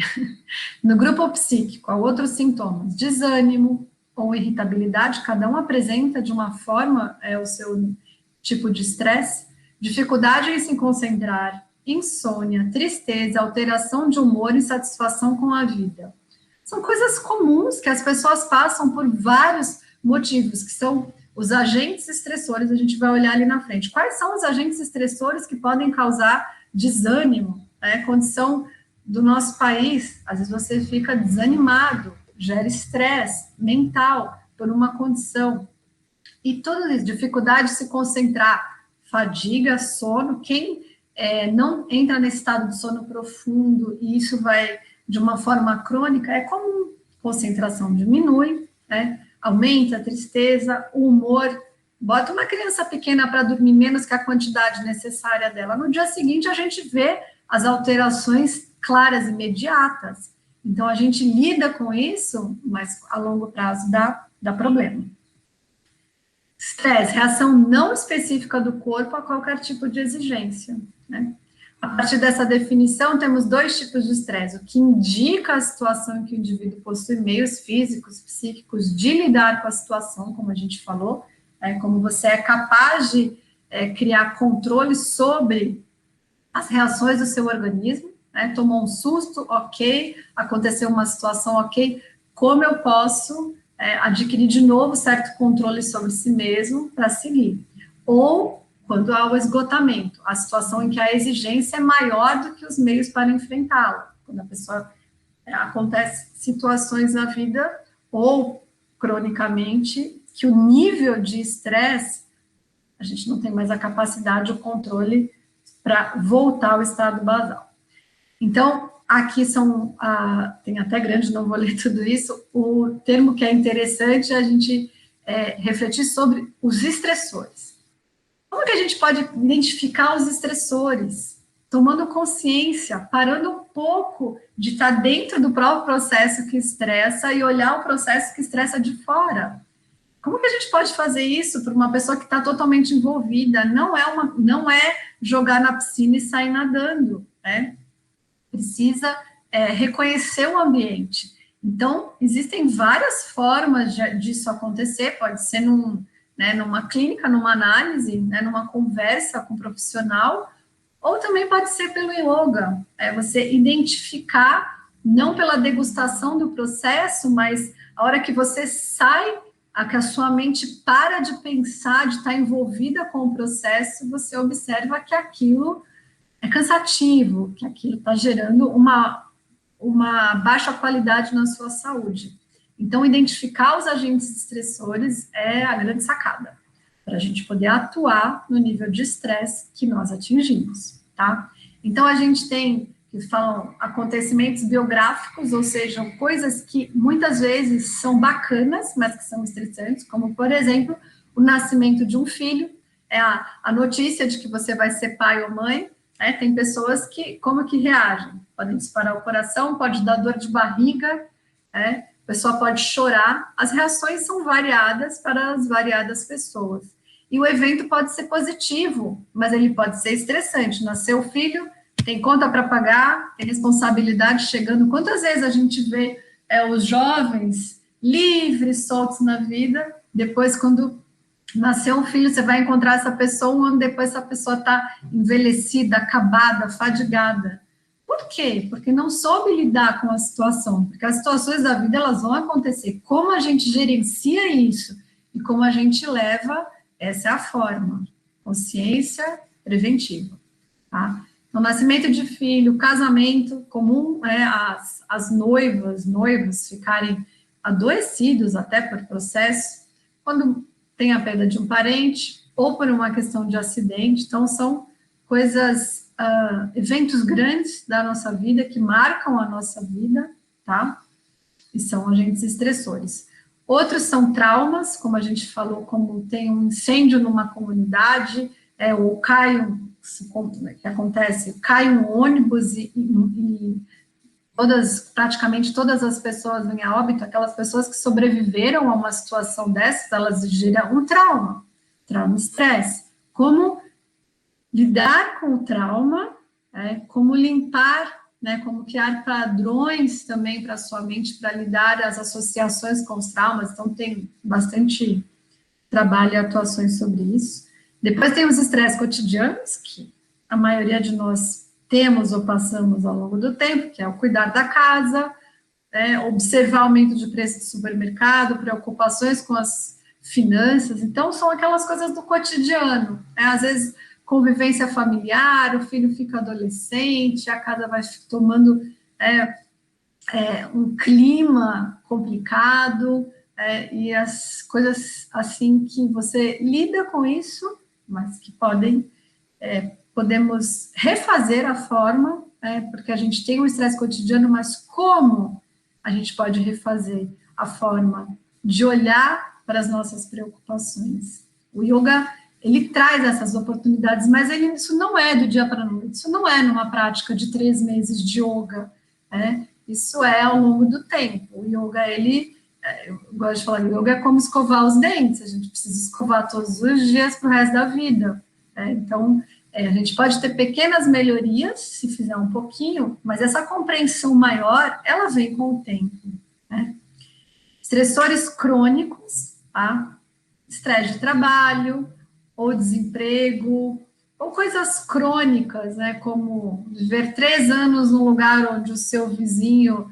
No grupo psíquico, há outros sintomas, desânimo ou irritabilidade, cada um apresenta de uma forma o seu tipo de estresse, dificuldade em se concentrar, insônia, tristeza, alteração de humor e insatisfação com a vida. São coisas comuns que as pessoas passam por vários motivos, que são os agentes estressores, a gente vai olhar ali na frente. Quais são os agentes estressores que podem causar desânimo? Condição do nosso país, às vezes você fica desanimado, gera estresse mental por uma condição. E toda isso, dificuldade de se concentrar, fadiga, sono, quem não entra nesse estado de sono profundo, e isso vai de uma forma crônica, é comum, concentração diminui, aumenta a tristeza, o humor, bota uma criança pequena para dormir menos que a quantidade necessária dela, no dia seguinte a gente vê as alterações claras, imediatas. Então, a gente lida com isso, mas a longo prazo dá problema. Estresse, reação não específica do corpo a qualquer tipo de exigência, A partir dessa definição, temos dois tipos de estresse, o que indica a situação em que o indivíduo possui meios físicos, psíquicos de lidar com a situação, como a gente falou, como você é capaz de criar controle sobre as reações do seu organismo, tomou um susto, ok, aconteceu uma situação, ok, como eu posso adquirir de novo certo controle sobre si mesmo para seguir. Ou quando há o esgotamento, a situação em que a exigência é maior do que os meios para enfrentá-la. Quando a pessoa acontece situações na vida, ou cronicamente, que o nível de estresse, a gente não tem mais a capacidade, o controle para voltar ao estado basal. Então, aqui tem até grande, não vou ler tudo isso, o termo que é interessante é a gente refletir sobre os estressores. Como que a gente pode identificar os estressores? Tomando consciência, parando um pouco de estar dentro do próprio processo que estressa e olhar o processo que estressa de fora. Como que a gente pode fazer isso para uma pessoa que está totalmente envolvida? Não é jogar na piscina e sair nadando, Precisa reconhecer o ambiente. Então, existem várias formas disso acontecer, pode ser numa clínica, numa análise, numa conversa com um profissional, ou também pode ser pelo yoga, você identificar, não pela degustação do processo, mas a hora que você sai, que a sua mente para de pensar, de estar envolvida com o processo, você observa que aquilo é cansativo, que aquilo está gerando uma baixa qualidade na sua saúde. Então, identificar os agentes estressores é a grande sacada, para a gente poder atuar no nível de estresse que nós atingimos, tá? Então, a gente tem, que falam, acontecimentos biográficos, ou seja, coisas que muitas vezes são bacanas, mas que são estressantes, como, por exemplo, o nascimento de um filho, a notícia de que você vai ser pai ou mãe, tem pessoas que, como que reagem? Podem disparar o coração, pode dar dor de barriga, a pessoa pode chorar, as reações são variadas para as variadas pessoas. E o evento pode ser positivo, mas ele pode ser estressante. Nasceu o filho, tem conta para pagar, tem responsabilidade chegando. Quantas vezes a gente vê os jovens livres, soltos na vida, depois quando nasceu um filho, você vai encontrar essa pessoa, um ano depois essa pessoa está envelhecida, acabada, fadigada. Por quê? Porque não soube lidar com a situação, porque as situações da vida, elas vão acontecer. Como a gente gerencia isso e como a gente leva, essa é a forma. Consciência preventiva, tá? Então, nascimento de filho, casamento, comum as noivos ficarem adoecidos até por processo, quando tem a perda de um parente, ou por uma questão de acidente. Então, são coisas, eventos grandes da nossa vida, que marcam a nossa vida, tá? E são agentes estressores. Outros são traumas, como a gente falou, como tem um incêndio numa comunidade, ou que acontece, cai um ônibus e praticamente todas as pessoas vêm a óbito, aquelas pessoas que sobreviveram a uma situação dessas, elas geram um trauma, estresse. Como lidar com o trauma, como limpar, né, como criar padrões também para a sua mente, para lidar as associações com os traumas. Então, tem bastante trabalho e atuações sobre isso. Depois tem os estresses cotidianos, que a maioria de nós temos ou passamos ao longo do tempo, que é o cuidar da casa, observar o aumento de preço do supermercado, preocupações com as finanças. Então, são aquelas coisas do cotidiano. Às vezes, convivência familiar, o filho fica adolescente, a casa vai tomando um clima complicado, e as coisas assim que você lida com isso, mas que podemos refazer a forma, porque a gente tem um estresse cotidiano, mas como a gente pode refazer a forma de olhar para as nossas preocupações? O yoga, ele traz essas oportunidades, mas isso não é do dia para a noite, isso não é numa prática de 3 meses de yoga, isso é ao longo do tempo. O yoga, eu gosto de falar, o yoga é como escovar os dentes, a gente precisa escovar todos os dias para o resto da vida. Então, a gente pode ter pequenas melhorias, se fizer um pouquinho, mas essa compreensão maior, ela vem com o tempo. Estressores crônicos, tá? Estresse de trabalho, ou desemprego, ou coisas crônicas, como viver 3 anos num lugar onde o seu vizinho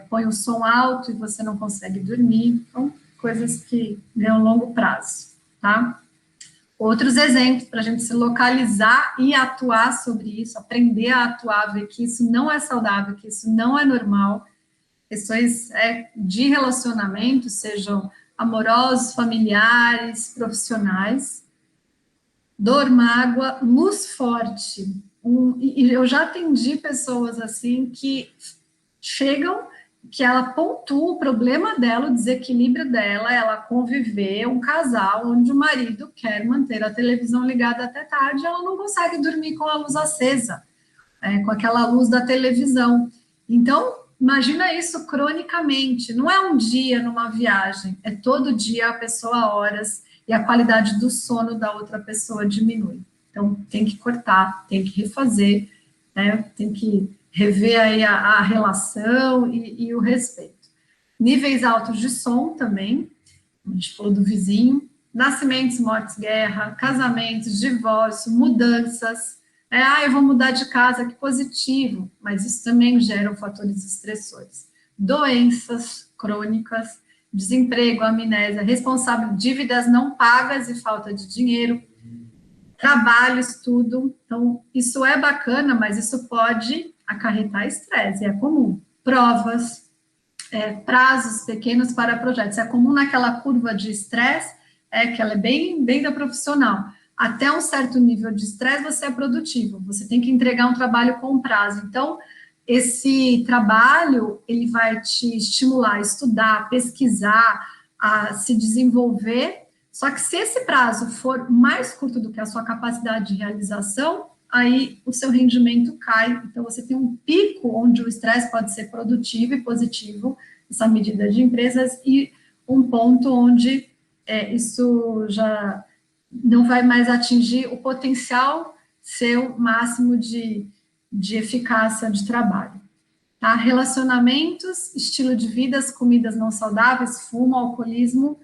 põe o som alto e você não consegue dormir. Então, coisas que ganham longo prazo, tá? Outros exemplos para a gente se localizar e atuar sobre isso, aprender a atuar, ver que isso não é saudável, que isso não é normal. Questões de relacionamento, sejam amorosos, familiares, profissionais. Dor, mágoa, luz forte. E eu já atendi pessoas assim que chegam, que ela pontua o problema dela, o desequilíbrio dela, ela conviver, um casal onde o marido quer manter a televisão ligada até tarde, ela não consegue dormir com a luz acesa, com aquela luz da televisão. Então, imagina isso cronicamente, não é um dia numa viagem, é todo dia a pessoa horas, e a qualidade do sono da outra pessoa diminui. Então, tem que cortar, tem que refazer, tem que rever aí a relação e o respeito. Níveis altos de som também, a gente falou do vizinho, nascimentos, mortes, guerra, casamentos, divórcio, mudanças. Eu vou mudar de casa, que positivo, mas isso também gera fatores estressores. Doenças crônicas, desemprego, amnésia, responsável, dívidas não pagas e falta de dinheiro, trabalho, estudo. Então, isso é bacana, mas isso pode acarretar estresse, é comum. Provas, prazos pequenos para projetos, é comum naquela curva de estresse, que ela é bem da profissional. Até um certo nível de estresse, você é produtivo, você tem que entregar um trabalho com prazo. Então, esse trabalho, ele vai te estimular a estudar, pesquisar, a se desenvolver, só que se esse prazo for mais curto do que a sua capacidade de realização, aí o seu rendimento cai, então você tem um pico onde o estresse pode ser produtivo e positivo, essa medida de empresas, e um ponto onde isso já não vai mais atingir o potencial seu máximo de eficácia de trabalho. Tá? Relacionamentos, estilo de vida, comidas não saudáveis, fumo, alcoolismo,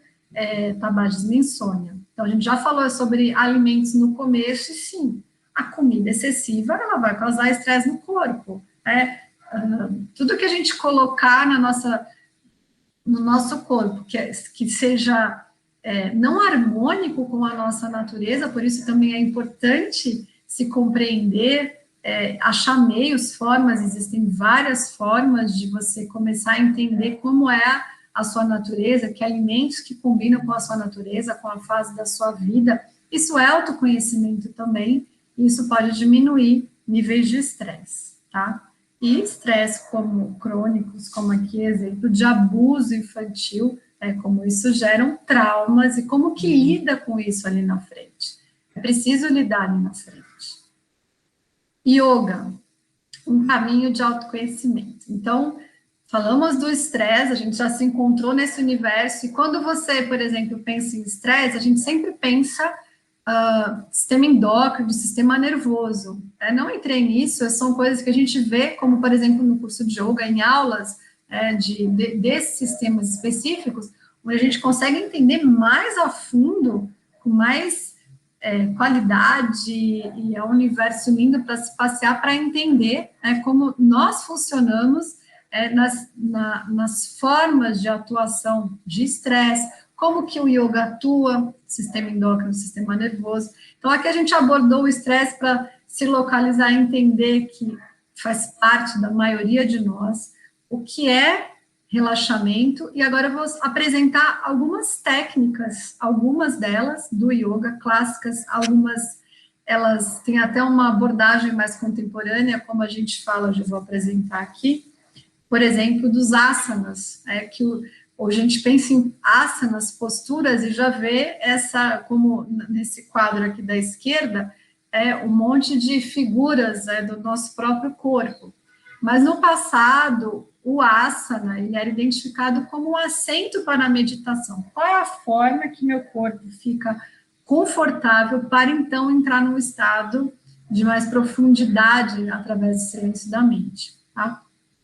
tabagismo e insônia. Então, a gente já falou sobre alimentos no começo, e sim, a comida excessiva, ela vai causar estresse no corpo. Tudo que a gente colocar no nosso corpo, que seja não harmônico com a nossa natureza, por isso também é importante se compreender, achar meios, formas, existem várias formas de você começar a entender como é a sua natureza, que alimentos que combinam com a sua natureza, com a fase da sua vida. Isso é autoconhecimento também, e isso pode diminuir níveis de estresse, tá? E estresse como crônicos, como aqui exemplo de abuso infantil, como isso geram traumas e como que lida com isso ali na frente. É preciso lidar ali na frente. Yoga, um caminho de autoconhecimento. Então, falamos do estresse, a gente já se encontrou nesse universo, e quando você, por exemplo, pensa em estresse, a gente sempre pensa sistema endócrino, sistema nervoso. Não entrei nisso, são coisas que a gente vê, como, por exemplo, no curso de yoga, em aulas desses sistemas específicos, onde a gente consegue entender mais a fundo, com mais qualidade, e é um universo lindo para se passear, para entender como nós funcionamos nas formas de atuação de estresse, como que o yoga atua, sistema endócrino, sistema nervoso. Então, aqui a gente abordou o estresse para se localizar e entender que faz parte da maioria de nós, o que é relaxamento, e agora eu vou apresentar algumas técnicas, algumas delas do yoga, clássicas, algumas elas têm até uma abordagem mais contemporânea, como a gente fala, hoje eu vou apresentar aqui, por exemplo, dos asanas, hoje a gente pensa em asanas, posturas, e já vê como nesse quadro aqui da esquerda, um monte de figuras do nosso próprio corpo. Mas no passado, o asana, ele era identificado como um assento para a meditação. Qual é a forma que meu corpo fica confortável para, então, entrar num estado de mais profundidade através do silêncio da mente, tá?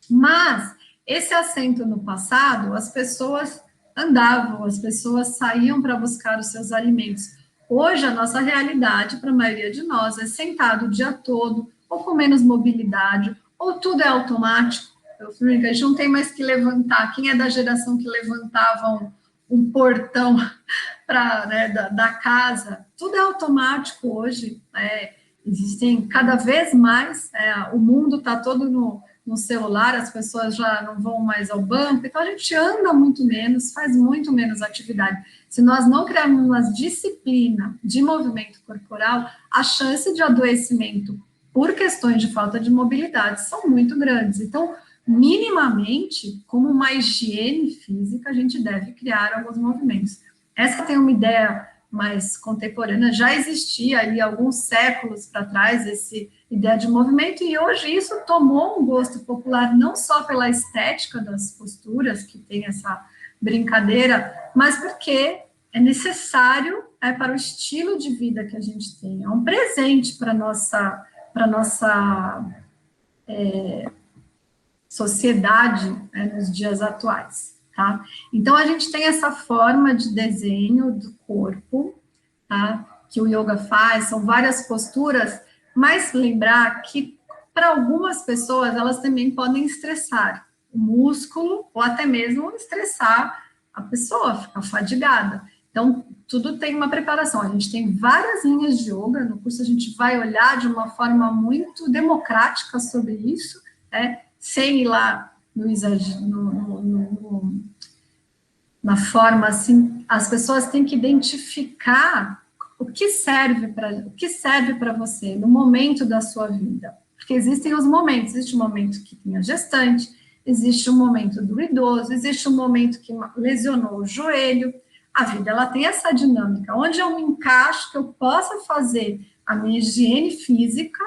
Mas, esse assento no passado, as pessoas andavam, as pessoas saíam para buscar os seus alimentos. Hoje, a nossa realidade, para a maioria de nós, é sentado o dia todo, ou com menos mobilidade, ou tudo é automático. A gente não tem mais que levantar. Quem é da geração que levantava um portão da casa? Tudo é automático hoje. Existem cada vez mais, o mundo está todo no celular, as pessoas já não vão mais ao banco, então a gente anda muito menos, faz muito menos atividade. Se nós não criarmos uma disciplina de movimento corporal, a chance de adoecimento por questões de falta de mobilidade são muito grandes. Então, minimamente, como uma higiene física, a gente deve criar alguns movimentos. Essa tem uma ideia mais contemporânea, já existia ali alguns séculos para trás essa ideia de movimento, e hoje isso tomou um gosto popular, não só pela estética das posturas, que tem essa brincadeira, mas porque é necessário para o estilo de vida que a gente tem, é um presente para a nossa sociedade nos dias atuais, tá? Então, a gente tem essa forma de desenho do corpo, tá? Que o yoga faz, são várias posturas, mas lembrar que, para algumas pessoas, elas também podem estressar o músculo, ou até mesmo estressar a pessoa, ficar fadigada. Então, tudo tem uma preparação. A gente tem várias linhas de yoga, no curso a gente vai olhar de uma forma muito democrática sobre isso, sem ir lá no exagero, na forma assim, as pessoas têm que identificar o que serve para você no momento da sua vida, porque existem os momentos, existe o momento que tem a gestante, existe o momento do idoso, existe o momento que lesionou o joelho, a vida ela tem essa dinâmica, onde eu me encaixo, que eu possa fazer a minha higiene física,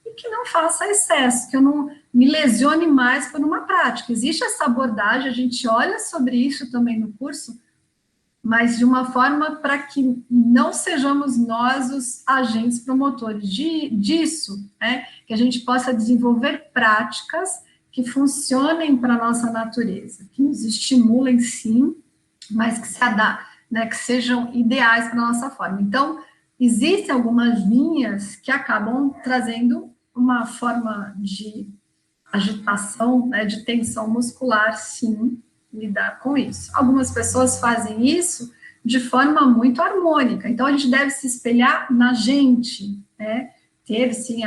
e que não faça excesso, que eu não me lesione mais por uma prática. Existe essa abordagem, a gente olha sobre isso também no curso, mas de uma forma para que não sejamos nós os agentes promotores disso, que a gente possa desenvolver práticas que funcionem para a nossa natureza, que nos estimulem sim, mas que se adaptem, que sejam ideais para a nossa forma. Então, existem algumas linhas que acabam trazendo uma forma de agitação, de tensão muscular, sim, lidar com isso. Algumas pessoas fazem isso de forma muito harmônica, então a gente deve se espelhar na gente, ter, sim,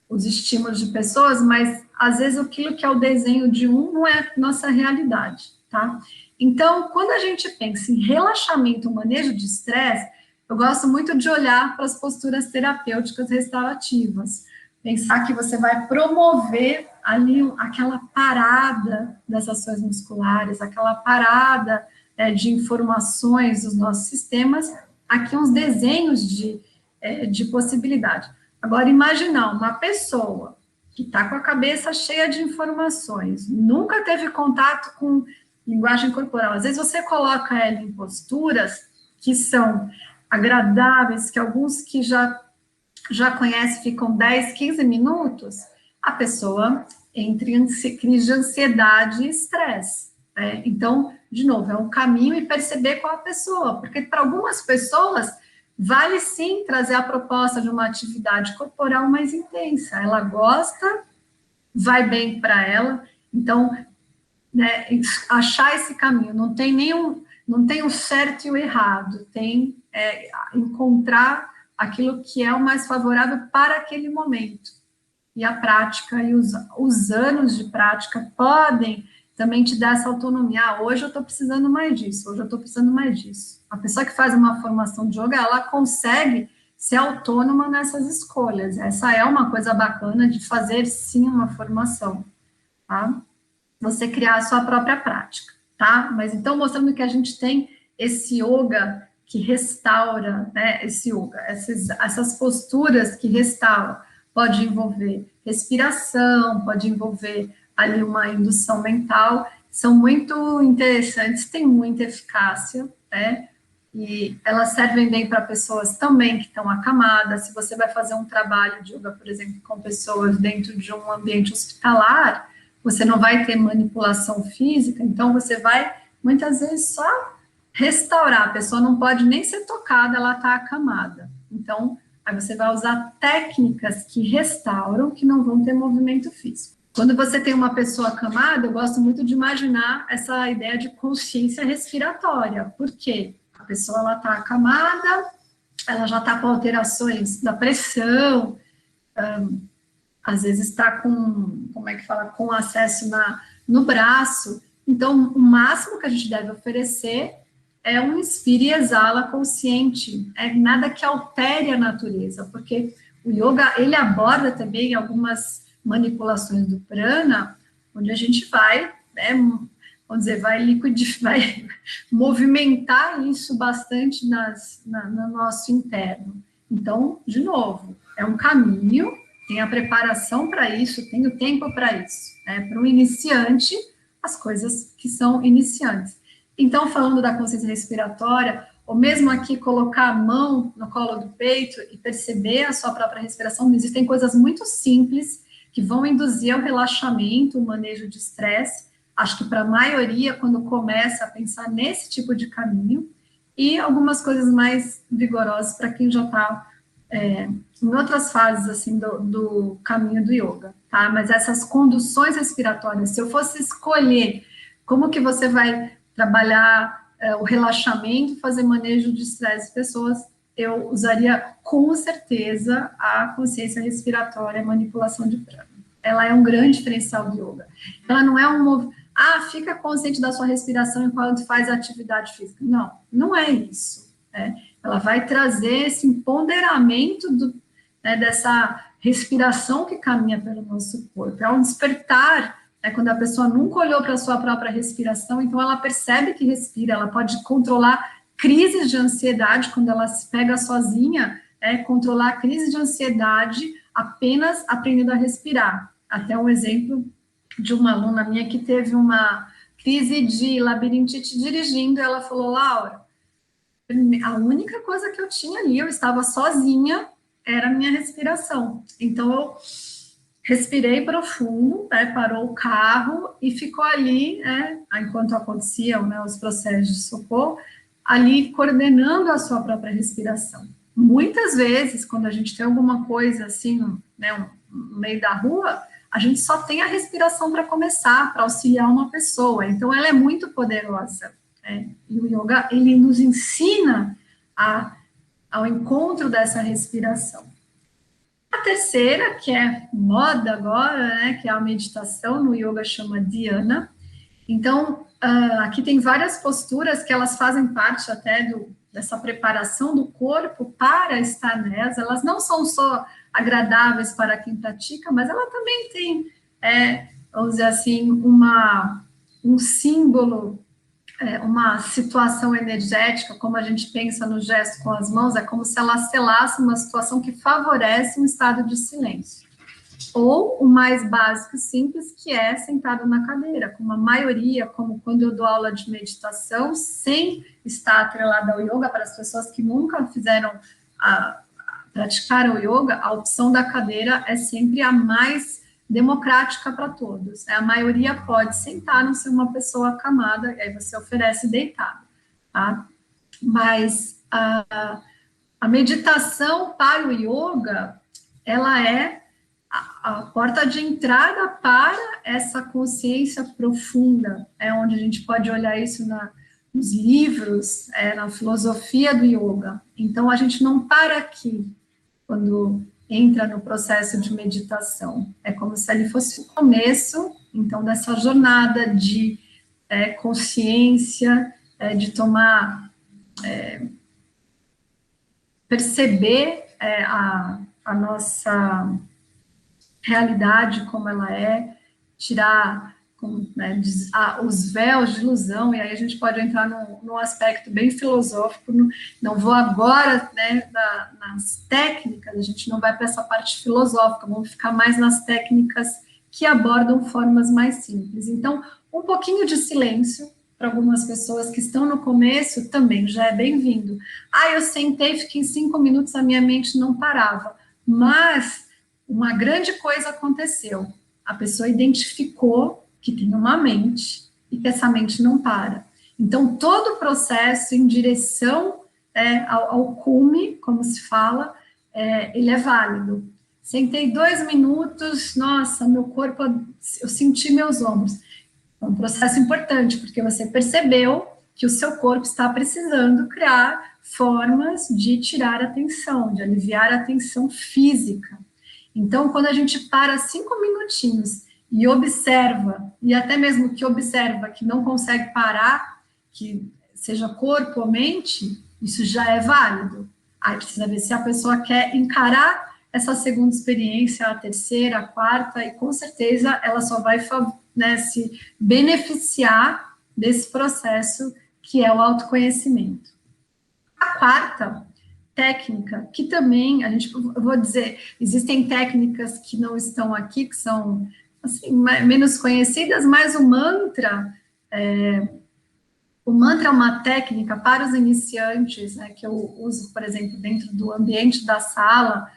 os estímulos de pessoas, mas às vezes aquilo que é o desenho de um não é nossa realidade, tá? Então, quando a gente pensa em relaxamento, manejo de estresse, eu gosto muito de olhar para as posturas terapêuticas restaurativas, pensar que você vai promover ali aquela parada das ações musculares, aquela parada de informações dos nossos sistemas, aqui uns desenhos de possibilidade. Agora, imaginar uma pessoa que está com a cabeça cheia de informações, nunca teve contato com linguagem corporal, às vezes você coloca ela em posturas que são agradáveis, que alguns que já conhecem ficam 10, 15 minutos, a pessoa entra em crise de ansiedade e estresse. Né? Então, de novo, é um caminho e perceber qual a pessoa, porque para algumas pessoas vale sim trazer a proposta de uma atividade corporal mais intensa. Ela gosta, vai bem para ela, então, né, achar esse caminho, não tem o certo e o errado, tem encontrar aquilo que é o mais favorável para aquele momento. E a prática e os anos de prática podem também te dar essa autonomia. Ah, hoje eu estou precisando mais disso, hoje eu estou precisando mais disso. A pessoa que faz uma formação de yoga, ela consegue ser autônoma nessas escolhas. Essa é uma coisa bacana de fazer, sim, uma formação, tá? Você criar a sua própria prática, tá? Mas então, mostrando que a gente tem esse yoga que restaura, né? Esse yoga, essas posturas que restauram, pode envolver respiração, pode envolver ali uma indução mental, são muito interessantes, têm muita eficácia, né? E elas servem bem para pessoas também que estão acamadas. Se você vai fazer um trabalho de yoga, por exemplo, com pessoas dentro de um ambiente hospitalar, você não vai ter manipulação física, então você vai, muitas vezes, só restaurar. A pessoa não pode nem ser tocada, ela está acamada. Então, aí você vai usar técnicas que restauram, que não vão ter movimento físico. Quando você tem uma pessoa acamada, eu gosto muito de imaginar essa ideia de consciência respiratória. Por quê? A pessoa, ela está acamada, ela já está com alterações da pressão, às vezes está com, como é que fala, com acesso no braço. Então, o máximo que a gente deve oferecer é um inspira e exala consciente, é nada que altere a natureza, porque o yoga, ele aborda também algumas manipulações do prana, onde a gente vai, né, vamos dizer, vai movimentar isso bastante no nosso interno. Então, de novo, é um caminho, tem a preparação para isso, tem o tempo para isso. Né? Para um iniciante, as coisas que são iniciantes. Então, falando da consciência respiratória, ou mesmo aqui colocar a mão no colo do peito e perceber a sua própria respiração, existem coisas muito simples que vão induzir ao relaxamento, o manejo de estresse. Acho que para a maioria, quando começa a pensar nesse tipo de caminho, e algumas coisas mais vigorosas para quem já está em outras fases assim do caminho do yoga, tá? Mas essas conduções respiratórias, se eu fosse escolher como que você vai trabalhar o relaxamento, fazer manejo de estresse de pessoas, eu usaria com certeza a consciência respiratória, a manipulação de prana. Ela é um grande diferencial do yoga. Ela não é fica consciente da sua respiração enquanto faz a atividade física. Não, não é isso. Né? Ela vai trazer esse empoderamento dessa respiração que caminha pelo nosso corpo. É um despertar, quando a pessoa nunca olhou para a sua própria respiração, então ela percebe que respira, ela pode controlar crises de ansiedade quando ela se pega sozinha, controlar a crise de ansiedade apenas aprendendo a respirar. Até um exemplo de uma aluna minha que teve uma crise de labirintite dirigindo, ela falou, Laura, a única coisa que eu tinha ali, eu estava sozinha, era a minha respiração. Então, eu respirei profundo, parou o carro e ficou ali, enquanto aconteciam os processos de socorro, ali coordenando a sua própria respiração. Muitas vezes, quando a gente tem alguma coisa assim, no meio da rua, a gente só tem a respiração para começar, para auxiliar uma pessoa. Então, ela é muito poderosa. E o yoga, ele nos ensina ao encontro dessa respiração. A terceira, que é moda agora, que é a meditação, no yoga chama dhyana. Então, aqui tem várias posturas que elas fazem parte até dessa preparação do corpo para estar nelas. Elas não são só agradáveis para quem pratica, mas ela também tem, vamos dizer assim, um símbolo, uma situação energética, como a gente pensa no gesto com as mãos, é como se ela selasse uma situação que favorece um estado de silêncio. ou o mais básico e simples, que é sentado na cadeira, como a maioria, como quando eu dou aula de meditação, sem estar atrelada ao yoga, para as pessoas que nunca praticaram o yoga, a opção da cadeira é sempre a mais democrática para todos. A maioria pode sentar, não ser uma pessoa acamada, e aí você oferece deitado, tá? Mas a meditação para o yoga, ela é a porta de entrada para essa consciência profunda, é onde a gente pode olhar isso nos livros, na filosofia do yoga. Então, a gente não para aqui quando entra no processo de meditação. É como se ele fosse o começo, então, dessa jornada de consciência, de tomar, perceber a nossa realidade como ela é, tirar os véus de ilusão, e aí a gente pode entrar num aspecto bem filosófico, não vou agora, nas técnicas, a gente não vai para essa parte filosófica, vamos ficar mais nas técnicas que abordam formas mais simples. Então, um pouquinho de silêncio, para algumas pessoas que estão no começo, também já é bem-vindo. Eu sentei, fiquei 5 minutos, a minha mente não parava, mas uma grande coisa aconteceu. A pessoa identificou que tem uma mente e que essa mente não para. Então, todo o processo em direção ao cume, como se fala, ele é válido. Sentei 2 minutos, nossa, meu corpo, eu senti meus ombros. É um processo importante, porque você percebeu que o seu corpo está precisando criar formas de tirar a tensão, de aliviar a tensão física. Então, quando a gente para 5 minutinhos e observa, e até mesmo que observa que não consegue parar, que seja corpo ou mente, isso já é válido. Aí precisa ver se a pessoa quer encarar essa segunda experiência, a terceira, a quarta, e com certeza ela só vai se beneficiar desse processo que é o autoconhecimento. A quarta técnica, que também, eu vou dizer, existem técnicas que não estão aqui, que são, assim, menos conhecidas, mas o mantra é uma técnica para os iniciantes, né, que eu uso, por exemplo, dentro do ambiente da sala,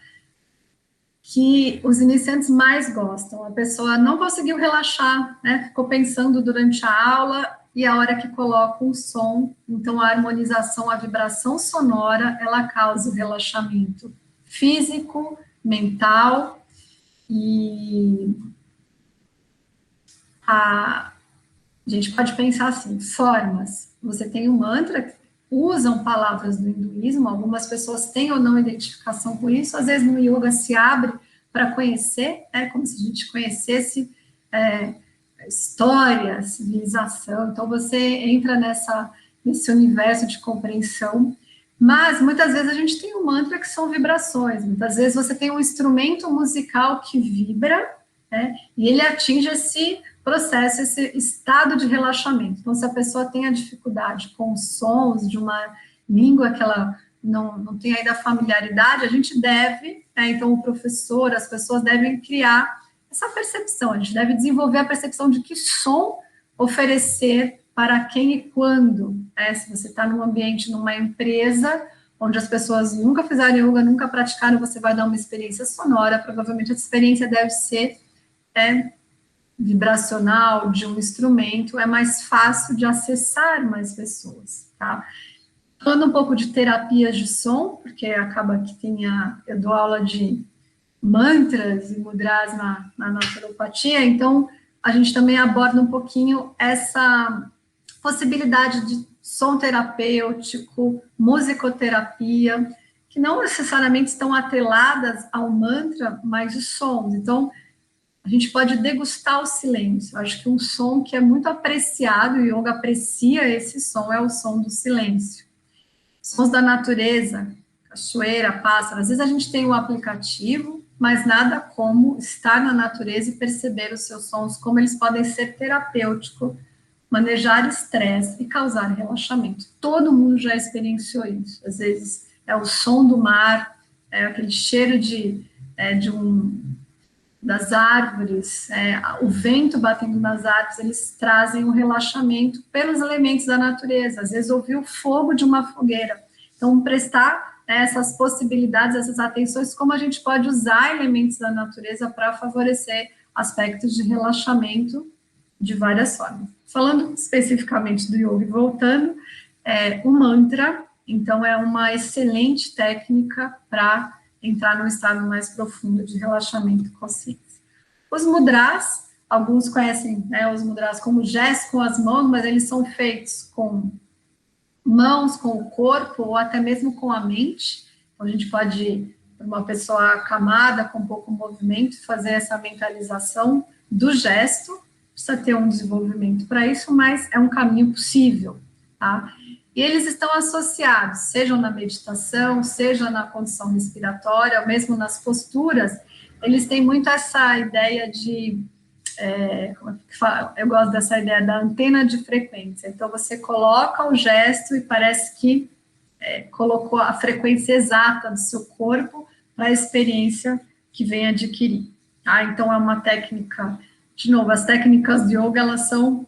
que os iniciantes mais gostam. A pessoa não conseguiu relaxar, né, ficou pensando durante a aula, e a hora que coloca um som, então a harmonização, a vibração sonora, ela causa o relaxamento físico, mental, e a gente pode pensar assim, formas, você tem um mantra, usam palavras do hinduísmo, algumas pessoas têm ou não identificação com isso, às vezes no yoga se abre para conhecer, como se a gente conhecesse história, civilização, então você entra nesse universo de compreensão, mas muitas vezes a gente tem um mantra que são vibrações, muitas vezes você tem um instrumento musical que vibra, e ele atinge esse processo, esse estado de relaxamento. Então, se a pessoa tem a dificuldade com os sons de uma língua que ela não tem ainda familiaridade, a gente deve, então o professor, as pessoas devem criar essa percepção, a gente deve desenvolver a percepção de que som oferecer para quem e quando. Se você está num ambiente, numa empresa, onde as pessoas nunca fizeram yoga, nunca praticaram, você vai dar uma experiência sonora, provavelmente a experiência deve ser vibracional, de um instrumento, é mais fácil de acessar mais pessoas, tá? Falando um pouco de terapias de som, porque acaba que eu dou aula de mantras e mudras na naturopatia, então a gente também aborda um pouquinho essa possibilidade de som terapêutico, musicoterapia, que não necessariamente estão atreladas ao mantra, mas de sons. Então, a gente pode degustar o silêncio. Acho que um som que é muito apreciado, e o yoga aprecia esse som, é o som do silêncio. Sons da natureza, cachoeira, pássaro. Às vezes a gente tem o aplicativo, mas nada como estar na natureza e perceber os seus sons, como eles podem ser terapêuticos, manejar estresse e causar relaxamento. Todo mundo já experienciou isso. Às vezes é o som do mar, é aquele cheiro de um das árvores, o vento batendo nas árvores, eles trazem um relaxamento pelos elementos da natureza. Às vezes, ouvir o fogo de uma fogueira. Então, prestar essas possibilidades, essas atenções, como a gente pode usar elementos da natureza para favorecer aspectos de relaxamento de várias formas. Falando especificamente do yoga e voltando, o mantra, então, é uma excelente técnica para entrar num estado mais profundo de relaxamento e consciência. Os mudras, alguns conhecem os mudras como gestos com as mãos, mas eles são feitos com mãos, com o corpo, ou até mesmo com a mente. Então, a gente pode, uma pessoa acamada, com pouco movimento, fazer essa mentalização do gesto. Precisa ter um desenvolvimento para isso, mas é um caminho possível, tá? E eles estão associados, sejam na meditação, seja na condição respiratória, ou mesmo nas posturas, eles têm muito essa ideia de, como é que fala? Eu gosto dessa ideia da antena de frequência. Então, você coloca o gesto e parece que colocou a frequência exata do seu corpo para a experiência que vem adquirir. Tá? Então, é uma técnica, de novo, as técnicas de yoga, elas são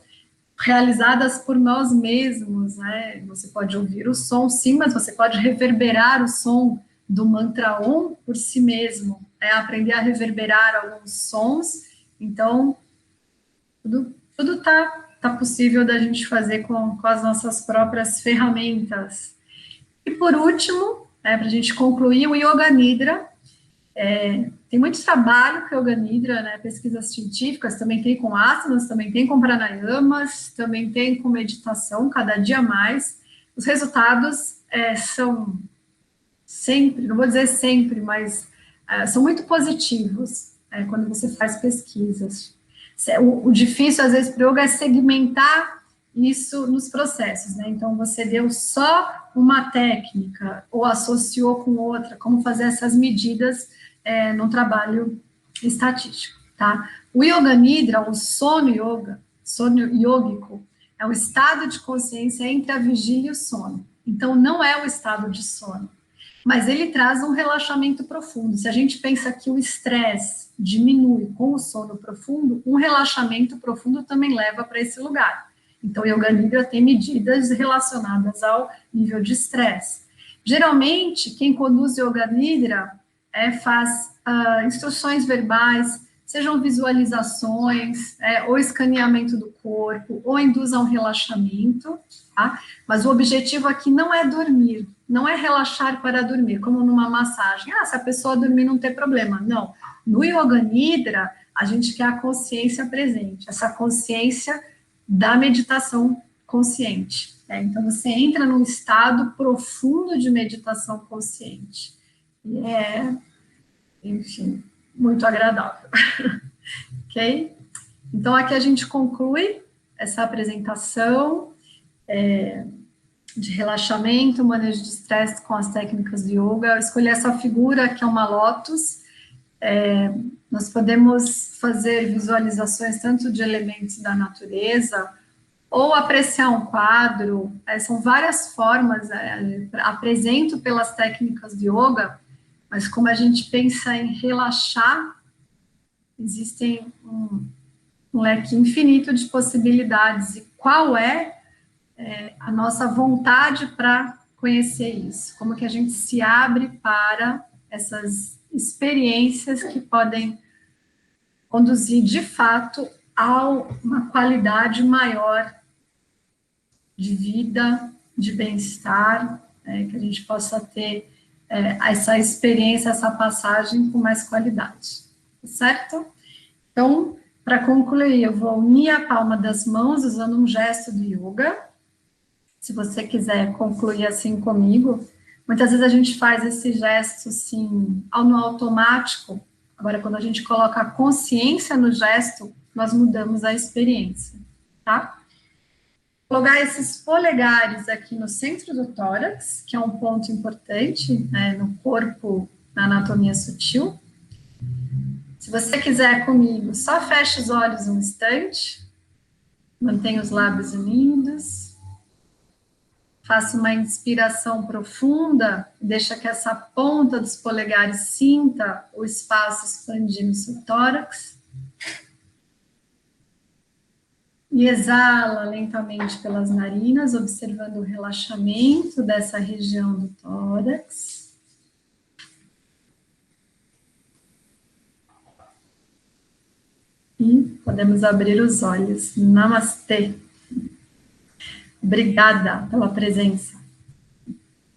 realizadas por nós mesmos, né? Você pode ouvir o som, sim, mas você pode reverberar o som do mantra Om por si mesmo, aprender a reverberar alguns sons. Então, tudo tá possível da gente fazer com as nossas próprias ferramentas. E por último, para a gente concluir, o Yoga Nidra. Tem muito trabalho com Yoga Nidra, né, pesquisas científicas, também tem com asanas, também tem com pranayamas, também tem com meditação, cada dia mais. Os resultados são sempre, não vou dizer sempre, mas são muito positivos quando você faz pesquisas. O difícil, às vezes, para o yoga é segmentar isso nos processos, né? Então, você deu só uma técnica ou associou com outra, como fazer essas medidas no trabalho estatístico, tá? O Yoga Nidra, o sono yógico, é um estado de consciência entre a vigília e o sono. Então, não é o estado de sono, mas ele traz um relaxamento profundo. Se a gente pensa que o estresse diminui com o sono profundo, um relaxamento profundo também leva para esse lugar. Então, o Yoga Nidra tem medidas relacionadas ao nível de estresse. Geralmente, quem conduz Yoga Nidra faz instruções verbais, sejam visualizações, ou escaneamento do corpo, ou induz a um relaxamento, tá? Mas o objetivo aqui não é dormir, não é relaxar para dormir, como numa massagem. Se a pessoa dormir não tem problema. Não. No Yoga Nidra, a gente quer a consciência presente, essa consciência da meditação consciente. Então, você entra num estado profundo de meditação consciente. E enfim, muito agradável. Ok? Então, aqui a gente conclui essa apresentação de relaxamento, manejo de estresse com as técnicas de yoga. Eu escolhi essa figura, que é uma lótus. Nós podemos fazer visualizações tanto de elementos da natureza, ou apreciar um quadro, são várias formas, apresento pelas técnicas de yoga, mas como a gente pensa em relaxar, existem um leque infinito de possibilidades, e qual a nossa vontade para conhecer isso, como que a gente se abre para essas experiências que podem conduzir, de fato, a uma qualidade maior de vida, de bem-estar, que a gente possa ter essa experiência, essa passagem com mais qualidade, certo? Então, para concluir, eu vou unir a palma das mãos usando um gesto do yoga. Se você quiser concluir assim comigo, muitas vezes a gente faz esse gesto assim, no automático. Agora, quando a gente coloca a consciência no gesto, nós mudamos a experiência, tá? Colocar esses polegares aqui no centro do tórax, que é um ponto importante, né, no corpo, na anatomia sutil. Se você quiser comigo, só feche os olhos um instante, mantenha os lábios unidos. Faça uma inspiração profunda, deixa que essa ponta dos polegares sinta o espaço expandir no seu tórax. E exala lentamente pelas narinas, observando o relaxamento dessa região do tórax. E podemos abrir os olhos. Namastê. Obrigada pela presença.